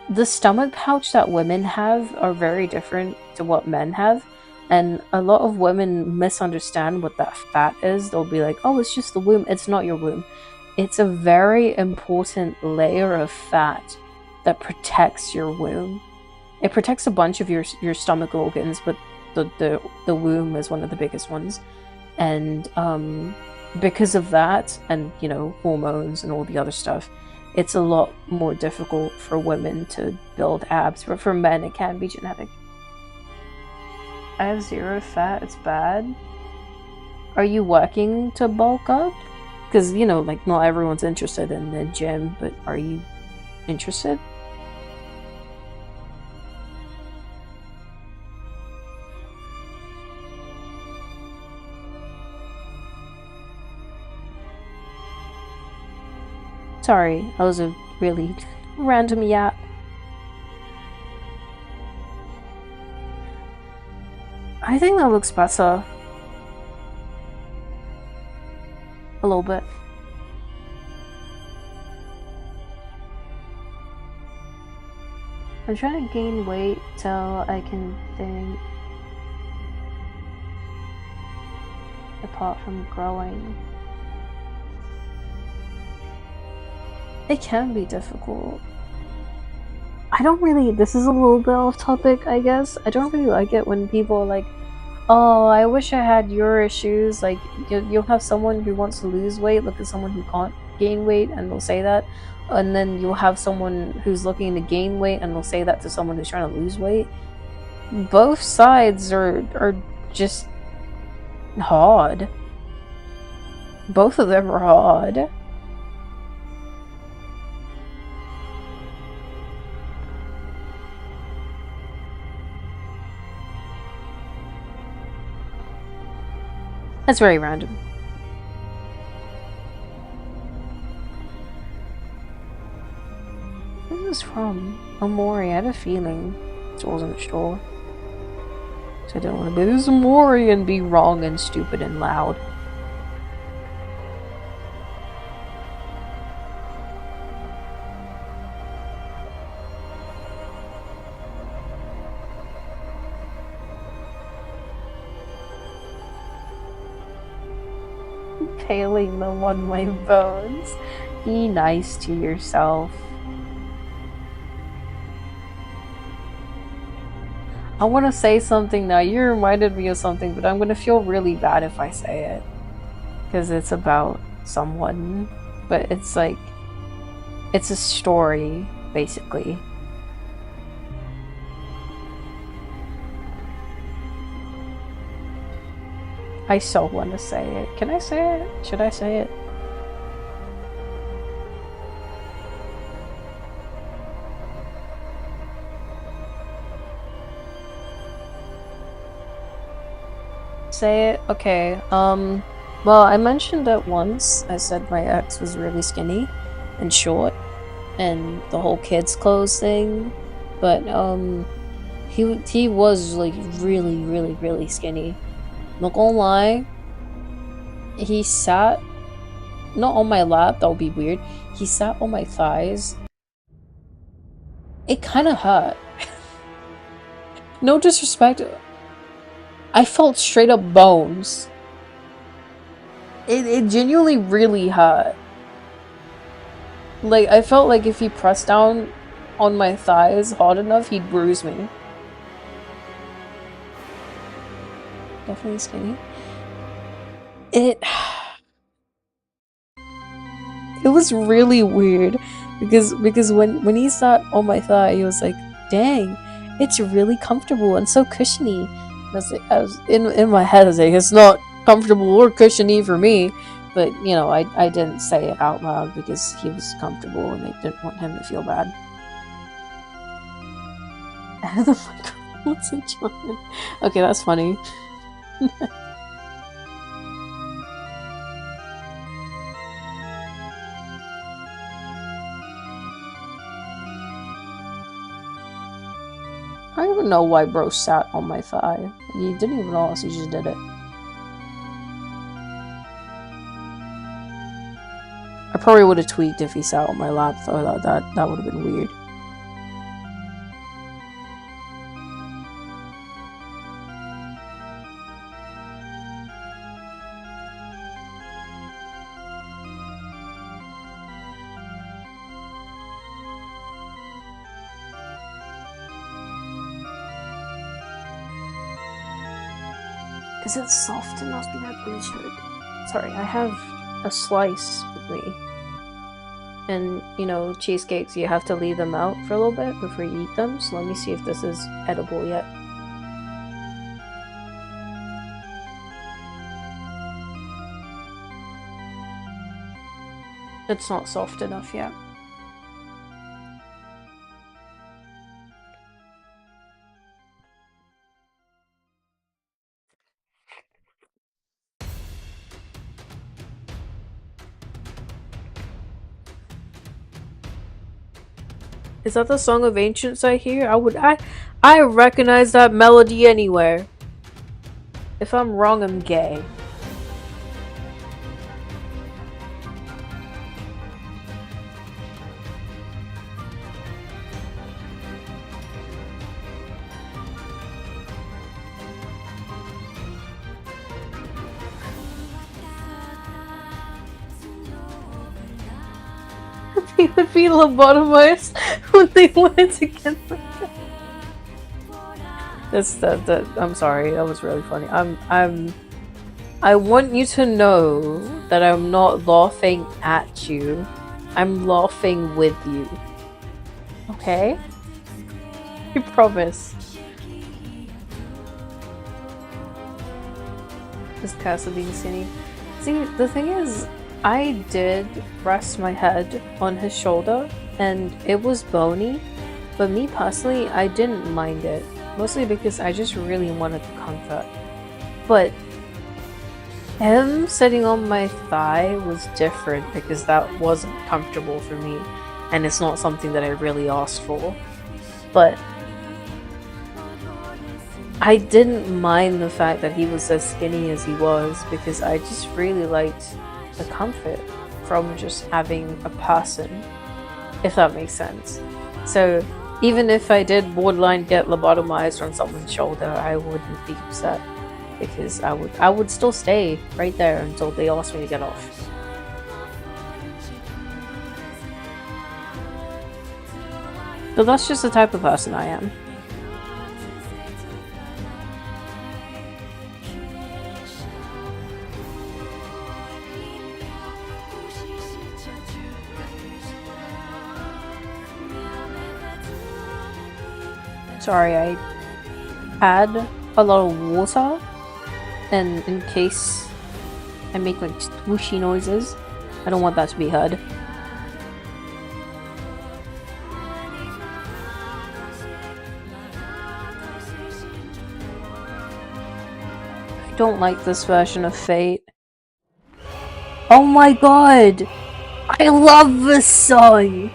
the stomach pouch that women have are very different to what men have, and a lot of women misunderstand what that fat is. They'll be like, oh, it's just the womb. It's not your womb. It's a very important layer of fat that protects your womb. It protects a bunch of your stomach organs, but the womb is one of the biggest ones. And because of that, and you know, hormones and all the other stuff, it's a lot more difficult for women to build abs, but for men it can be genetic. I have 0 fat, it's bad. Are you working to bulk up? Because, you know, like, not everyone's interested in the gym, but are you interested? Sorry, that was a really random yap. I think that looks better. A little bit. I'm trying to gain weight till I can think apart from growing. It can be difficult. I don't really, this is a little bit off topic, I guess. I don't really like it when people are like, oh, I wish I had your issues. Like, you'll have someone who wants to lose weight look at someone who can't gain weight, and they'll say that. And then you'll have someone who's looking to gain weight, and they'll say that to someone who's trying to lose weight. Both sides are just hard. Both of them are hard. That's very random. Where is this from? Omori, I had a feeling. So I wasn't sure. So I don't want to be this Omori and be wrong and stupid and loud. impaling them on my bones. Be nice to yourself. I want to say something now. You reminded me of something, but I'm going to feel really bad if I say it. Because it's about someone. But it's like, it's a story, basically. I so want to say it. Can I say it? Should I say it? Say it? Okay. Well, I mentioned it once. I said my ex was really skinny and short and the whole kids clothes thing. But, he was, like, really, really, really skinny. Not gonna lie. He sat, not on my lap, that would be weird. He sat on my thighs. It kind of hurt. No disrespect. I felt straight up bones. It genuinely really hurt. Like, I felt like if he pressed down on my thighs hard enough, he'd bruise me. Definitely skinny. It was really weird because when he sat on my thigh, he was like, "Dang, it's really comfortable and so cushiony." I was in my head, I was like, "It's not comfortable or cushiony for me," but you know, I didn't say it out loud because he was comfortable and I didn't want him to feel bad. The microphone was enjoying. Okay, that's funny. I don't even know why bro sat on my thigh. He didn't even know us, he just did it. I probably would have tweaked if he sat on my lap though, that would have been weird. Is it soft enough to get blue shirt? Sorry, I have a slice with me. And, you know, cheesecakes, you have to leave them out for a little bit before you eat them. So let me see if this is edible yet. It's not soft enough yet. Is that the Song of Ancients I hear? I recognize that melody anywhere. If I'm wrong, I'm gay. They would be lobotomized when they wanted to get them. I'm sorry, that was really funny. I want you to know that I'm not laughing at you. I'm laughing with you. Okay? I promise. Is Casa being skinny? See, the thing is, I did rest my head on his shoulder and it was bony, but me personally, I didn't mind it. Mostly because I just really wanted the comfort. But him sitting on my thigh was different because that wasn't comfortable for me and it's not something that I really asked for. But I didn't mind the fact that he was as skinny as he was because I just really liked the comfort from just having a person, if that makes sense. So even if I did borderline get lobotomized on someone's shoulder, I wouldn't be upset. because I would still stay right there until they asked me to get off. But that's just the type of person I am. Sorry, I add a lot of water, and in case I make like swooshy noises, I don't want that to be heard. I don't like this version of Fate. Oh my god! I love this song!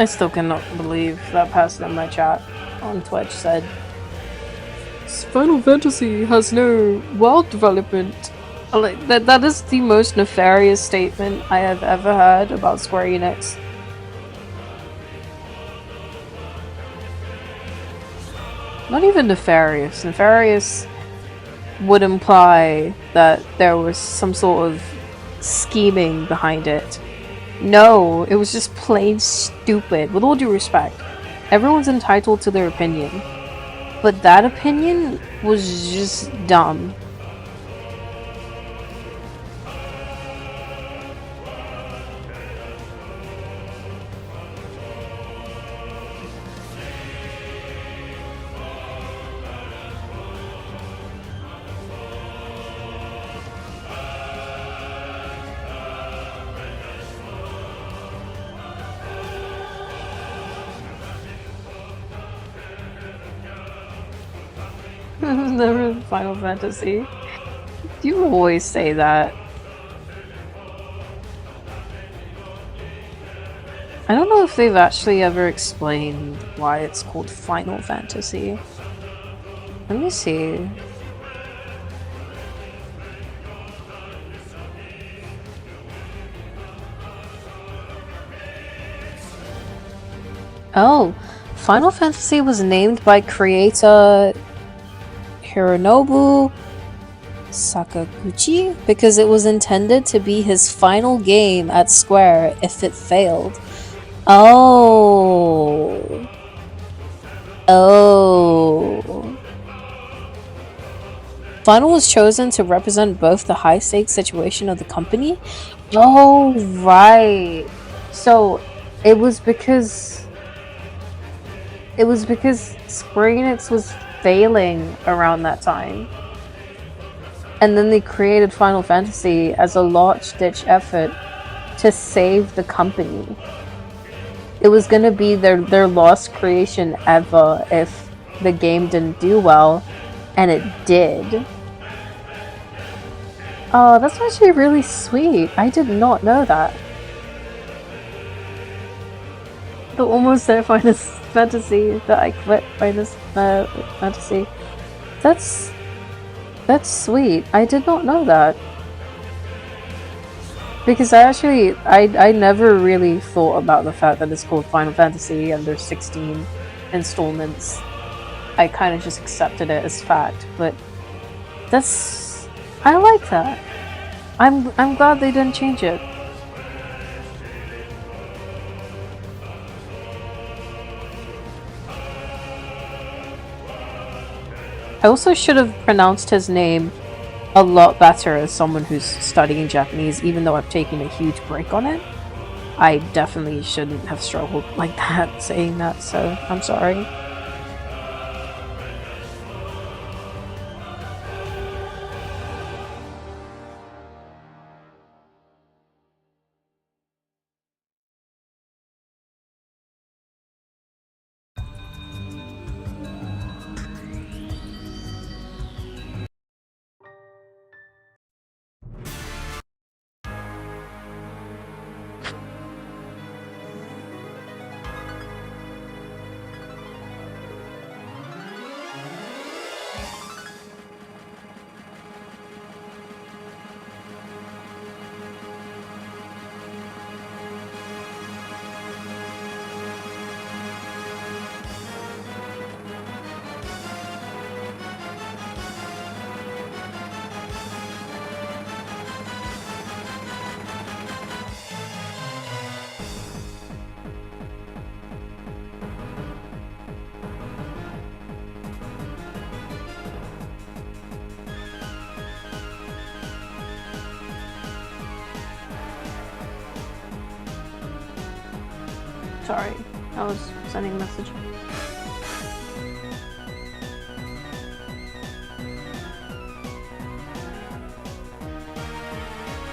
I still cannot believe that person in my chat on Twitch said Final Fantasy has no world development. Like that is the most nefarious statement I have ever heard about Square Enix. Not even nefarious. Nefarious would imply that there was some sort of scheming behind it. No, it was just plain stupid. With all due respect, everyone's entitled to their opinion. But that opinion was just dumb. Never Final Fantasy. You always say that. I don't know if they've actually ever explained why it's called Final Fantasy. Let me see. Oh, Final Fantasy was named by creator Hironobu Sakaguchi because it was intended to be his final game at Square if it failed. Oh. Final was chosen to represent both the high-stakes situation of the company. Oh, right. So, it was because Square Enix was failing around that time. And then they created Final Fantasy as a last-ditch effort to save the company. It was gonna be their last creation ever if the game didn't do well, and it did. Oh, that's actually really sweet. I did not know that. The almost there Final Fantasy that I quit Final Fantasy. That's sweet. I did not know that. Because I never really thought about the fact that it's called Final Fantasy and there's 16 installments. I kind of just accepted it as fact, but I like that. I'm glad they didn't change it. I also should have pronounced his name a lot better as someone who's studying Japanese, even though I've taken a huge break on it. I definitely shouldn't have struggled like that saying that, so I'm sorry. Sorry, I was sending a message.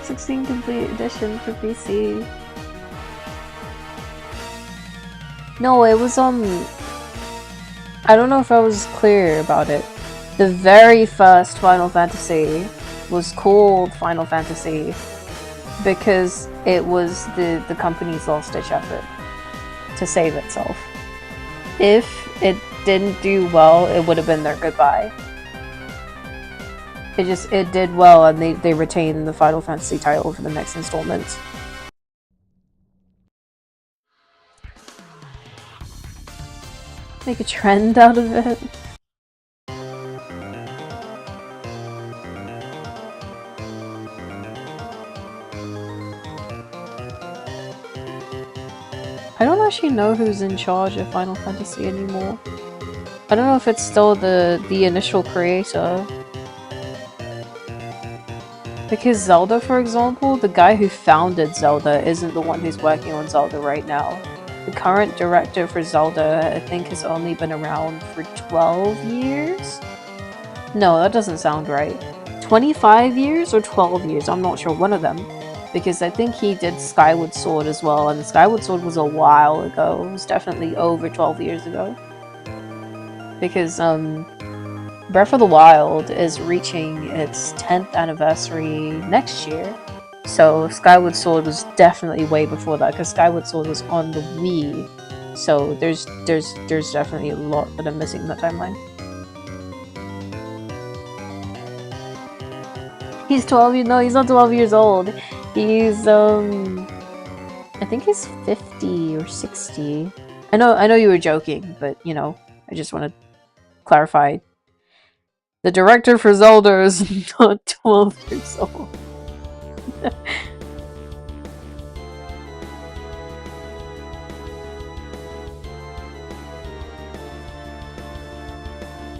#16 complete edition for PC. No, it was I don't know if I was clear about it. The very first Final Fantasy was called Final Fantasy because it was the company's last-ditch effort to save itself. If it didn't do well, it would have been their goodbye. It did well, and they retained the Final Fantasy title for the next installment. Make a trend out of it. I don't actually know who's in charge of Final Fantasy anymore. I don't know if it's still the initial creator. Because Zelda, for example, the guy who founded Zelda isn't the one who's working on Zelda right now. The current director for Zelda, I think, has only been around for 12 years? No, that doesn't sound right. 25 years or 12 years? I'm not sure, one of them. Because I think he did Skyward Sword as well, and Skyward Sword was a while ago. It was definitely over 12 years ago. Because, Breath of the Wild is reaching its 10th anniversary next year. So Skyward Sword was definitely way before that, because Skyward Sword was on the Wii. So there's definitely a lot that I'm missing in that timeline. He's 12 years, no, he's not 12 years old. He's, I think he's 50 or 60. I know you were joking, but, you know, I just want to clarify. The director for Zelda is not 12 years old.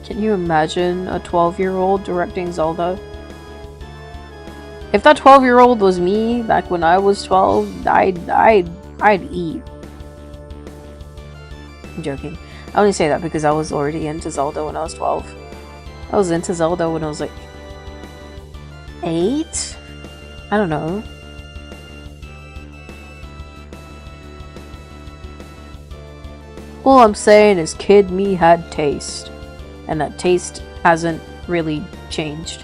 Can you imagine a 12-year-old directing Zelda? If that 12-year-old was me back when I was 12, I'd eat. I'm joking. I only say that because I was already into Zelda when I was 12. I was into Zelda when I was like 8? I don't know. All I'm saying is kid me had taste. And that taste hasn't really changed.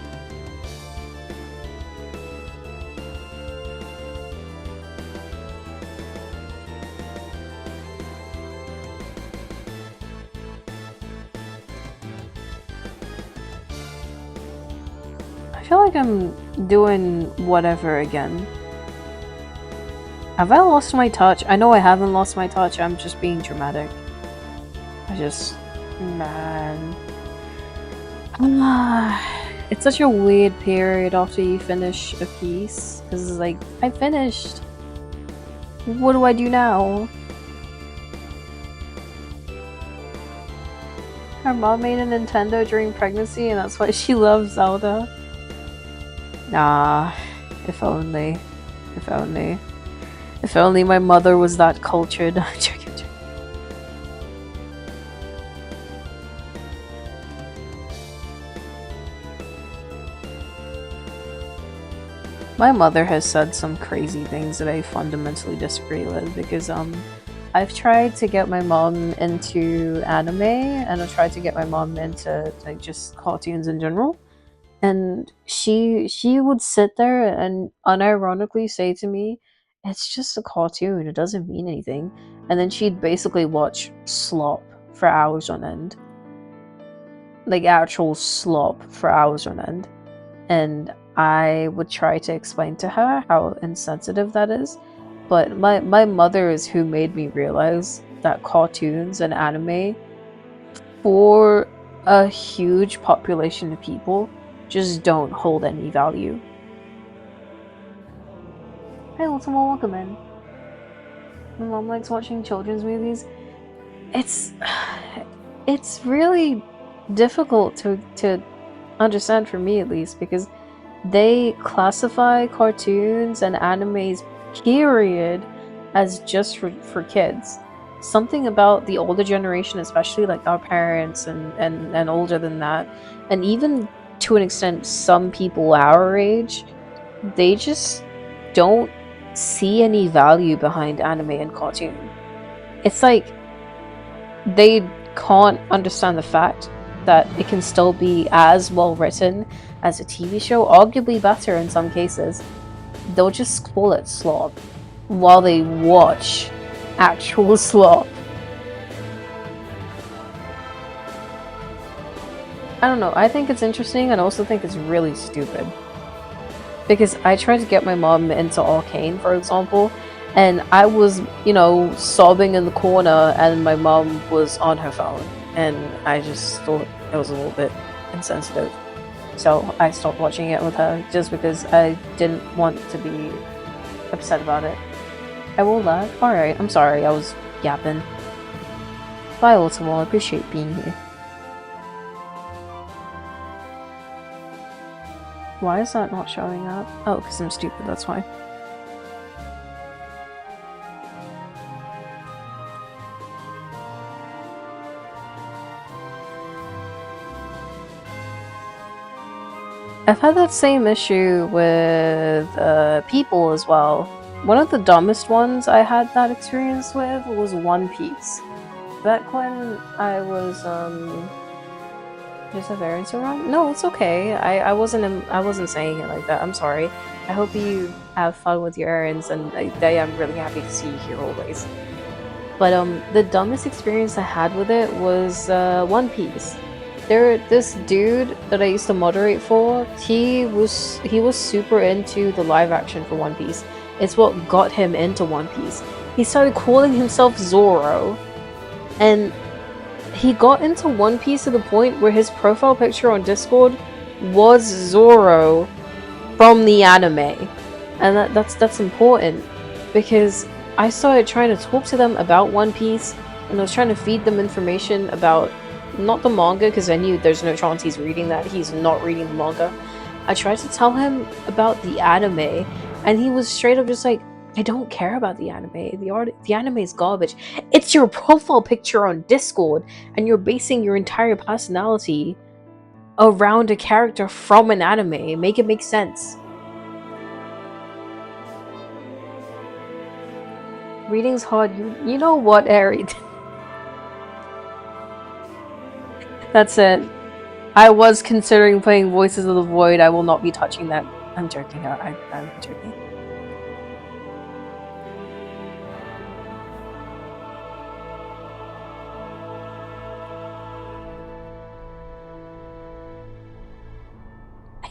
I feel like I'm doing whatever again. Have I lost my touch? I know I haven't lost my touch. I'm just being dramatic. I just, man. It's such a weird period after you finish a piece because it's like I finished. What do I do now? Her mom made a Nintendo during pregnancy, and that's why she loves Zelda. Nah, if only. If only. If only my mother was that cultured. My mother has said some crazy things that I fundamentally disagree with because I've tried to get my mom into anime and I've tried to get my mom into like just cartoons in general. And she would sit there and unironically say to me, "It's just a cartoon. It doesn't mean anything." And then she'd basically watch slop for hours on end, like actual slop for hours on end. And I would try to explain to her how insensitive that is. But my mother is who made me realize that cartoons and anime for a huge population of people just don't hold any value. Hey, Ultima, welcome in. My mom likes watching children's movies. It's it's really difficult to understand for me at least because they classify cartoons and animes period as just for kids. Something about the older generation, especially like our parents and older than that, and even to an extent some people our age, they just don't see any value behind anime and cartoon. It's like they can't understand the fact that it can still be as well written as a TV show, arguably better in some cases. They'll just call it slop while they watch actual slop. I don't know, I think it's interesting and I also think it's really stupid. Because I tried to get my mom into Arcane, for example, and I was, sobbing in the corner, and my mom was on her phone, and I just thought it was a little bit insensitive. So I stopped watching it with her just because I didn't want to be upset about it. I will laugh. Alright, I'm sorry, I was yapping. Bye, Ultima, I appreciate being here. Why is that not showing up? Oh, because I'm stupid, that's why. I've had that same issue with people as well. One of the dumbest ones I had that experience with was One Piece. Back when I was There's a variance around? No, it's okay. I wasn't saying it like that. I'm sorry. I hope you have fun with your errands, and I'm really happy to see you here always. But the dumbest experience I had with it was One Piece. This dude that I used to moderate for, he was super into the live action for One Piece. It's what got him into One Piece. He started calling himself Zoro, and he got into One Piece to the point where his profile picture on Discord was Zoro from the anime. And that's important because I started trying to talk to them about One Piece, and I was trying to feed them information about not the manga because I knew there's no chance he's reading that. He's not reading the manga. I tried to tell him about the anime, and he was straight up just like, I don't care about the anime. The anime is garbage. It's your profile picture on Discord, and you're basing your entire personality around a character from an anime. Make it make sense. Reading's hard. You know what, Ari? That's it. I was considering playing Voices of the Void. I will not be touching that. I'm joking. I'm joking.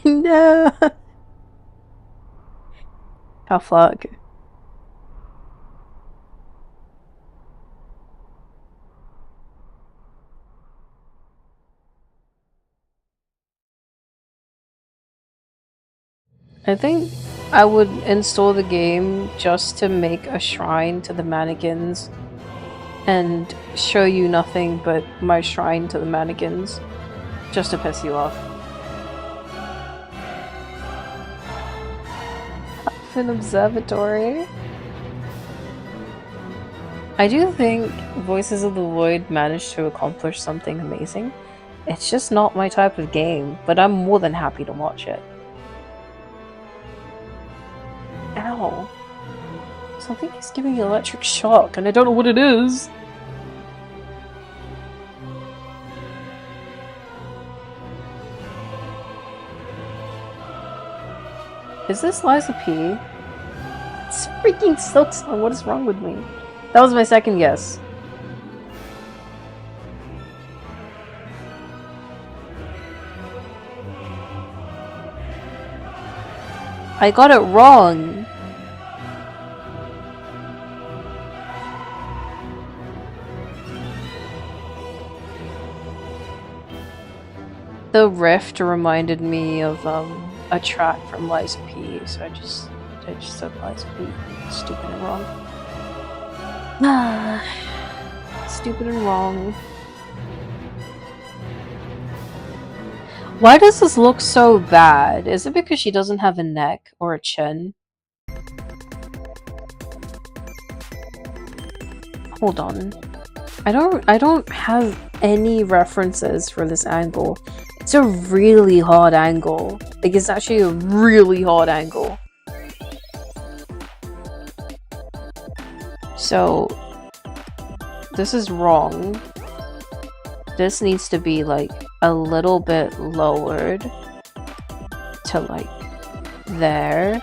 No. Tough luck. I think I would install the game just to make a shrine to the mannequins and show you nothing but my shrine to the mannequins, just to piss you off. An observatory. I do think Voices of the Void managed to accomplish something amazing. It's just not my type of game, but I'm more than happy to watch it. Ow. Something is giving me electric shock, and I don't know what it is. Is this Liza P? It's freaking Silksong, what is wrong with me? That was my second guess. I got it wrong. The rift reminded me of a track from Liza P, so I just said Liza P. Stupid and wrong. Stupid and wrong. Why does this look so bad? Is it because she doesn't have a neck or a chin? Hold on. I don't have any references for this angle. It's a really hard angle. Like, it's actually a really hard angle. So, this is wrong. This needs to be, like, a little bit lowered to, like, there.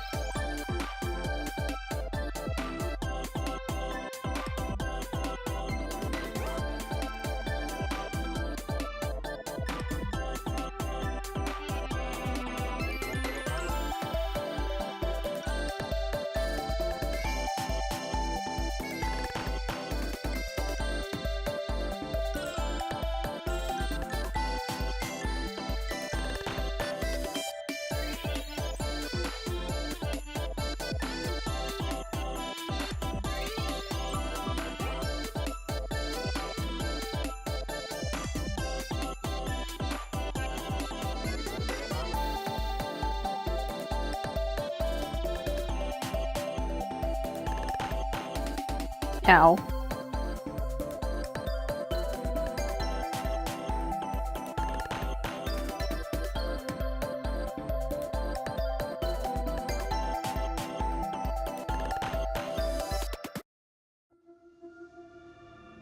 Ow.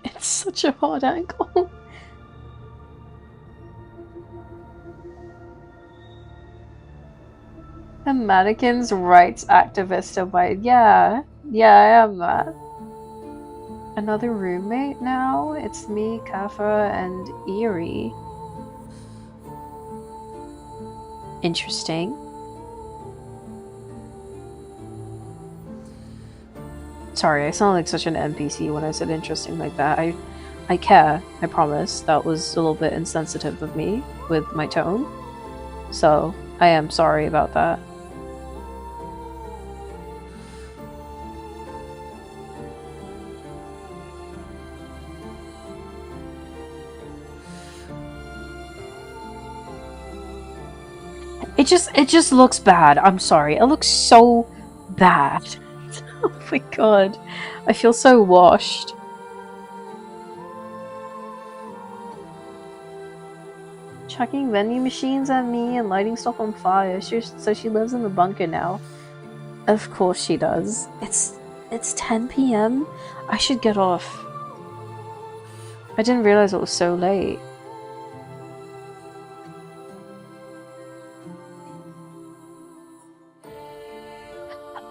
It's such a hard angle. A mannequin's rights activist of my— yeah, I am that. Another roommate now? It's me, Kafa, and Eerie. Interesting. Sorry, I sound like such an NPC when I said interesting like that. I care, I promise. That was a little bit insensitive of me with my tone. So, I am sorry about that. It just looks bad. I'm sorry. It looks so bad. Oh my god. I feel so washed. Chucking vending machines at me and lighting stuff on fire. So she lives in the bunker now. Of course she does. It's 10 p.m. I should get off. I didn't realize it was so late.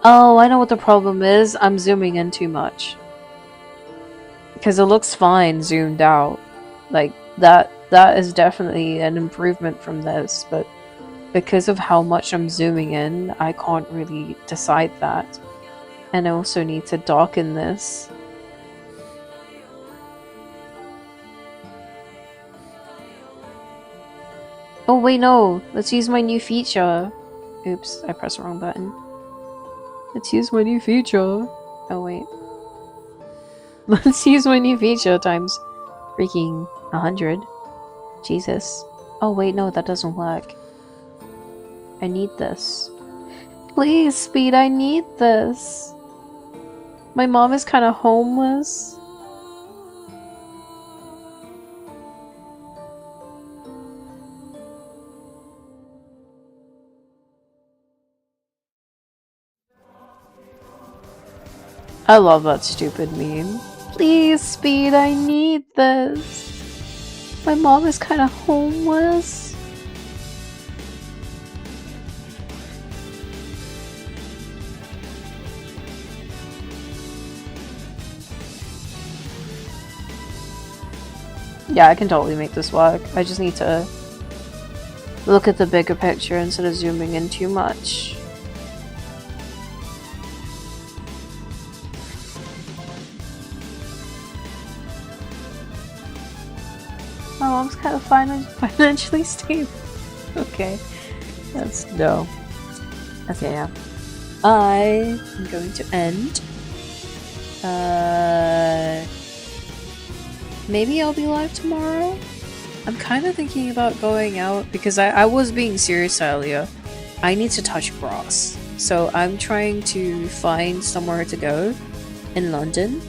Oh, I know what the problem is. I'm zooming in too much. Because it looks fine zoomed out. Like, that is definitely an improvement from this, but because of how much I'm zooming in, I can't really decide that. And I also need to darken this. Oh wait, no. Let's use my new feature. Oops, I pressed the wrong button. Let's use my new feature. Oh wait. Let's use my new feature times freaking 100. Jesus. Oh wait, no, that doesn't work. I need this. Please, Speed, I need this. My mom is kind of homeless. I love that stupid meme. Please, Speed, I need this. My mom is kind of homeless. Yeah, I can totally make this work. I just need to look at the bigger picture instead of zooming in too much. My mom's kind of financially stable. Okay. That's no. Okay, yeah. I am going to end. Maybe I'll be live tomorrow? I'm kind of thinking about going out because I was being serious earlier. I need to touch grass. So I'm trying to find somewhere to go in London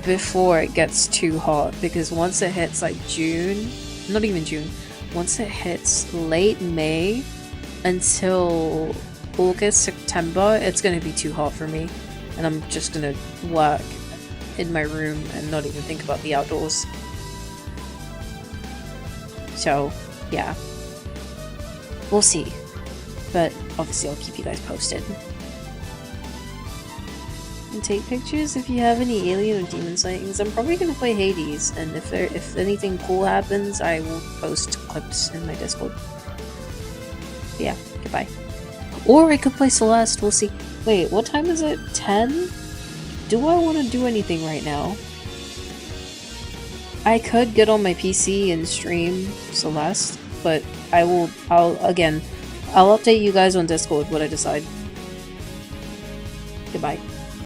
before it gets too hot, because once it hits like June, not even June, once it hits late May until August, September, it's gonna be too hot for me, and I'm just gonna work in my room and not even think about the outdoors. So, yeah. We'll see. But obviously I'll keep you guys posted. And take pictures if you have any alien or demon sightings. I'm probably gonna play Hades, and if anything cool happens, I will post clips in my Discord. But yeah, goodbye. Or I could play Celeste, we'll see. Wait, what time is it? 10? Do I want to do anything right now? I could get on my PC and stream Celeste, but I'll update you guys on Discord what I decide. Goodbye.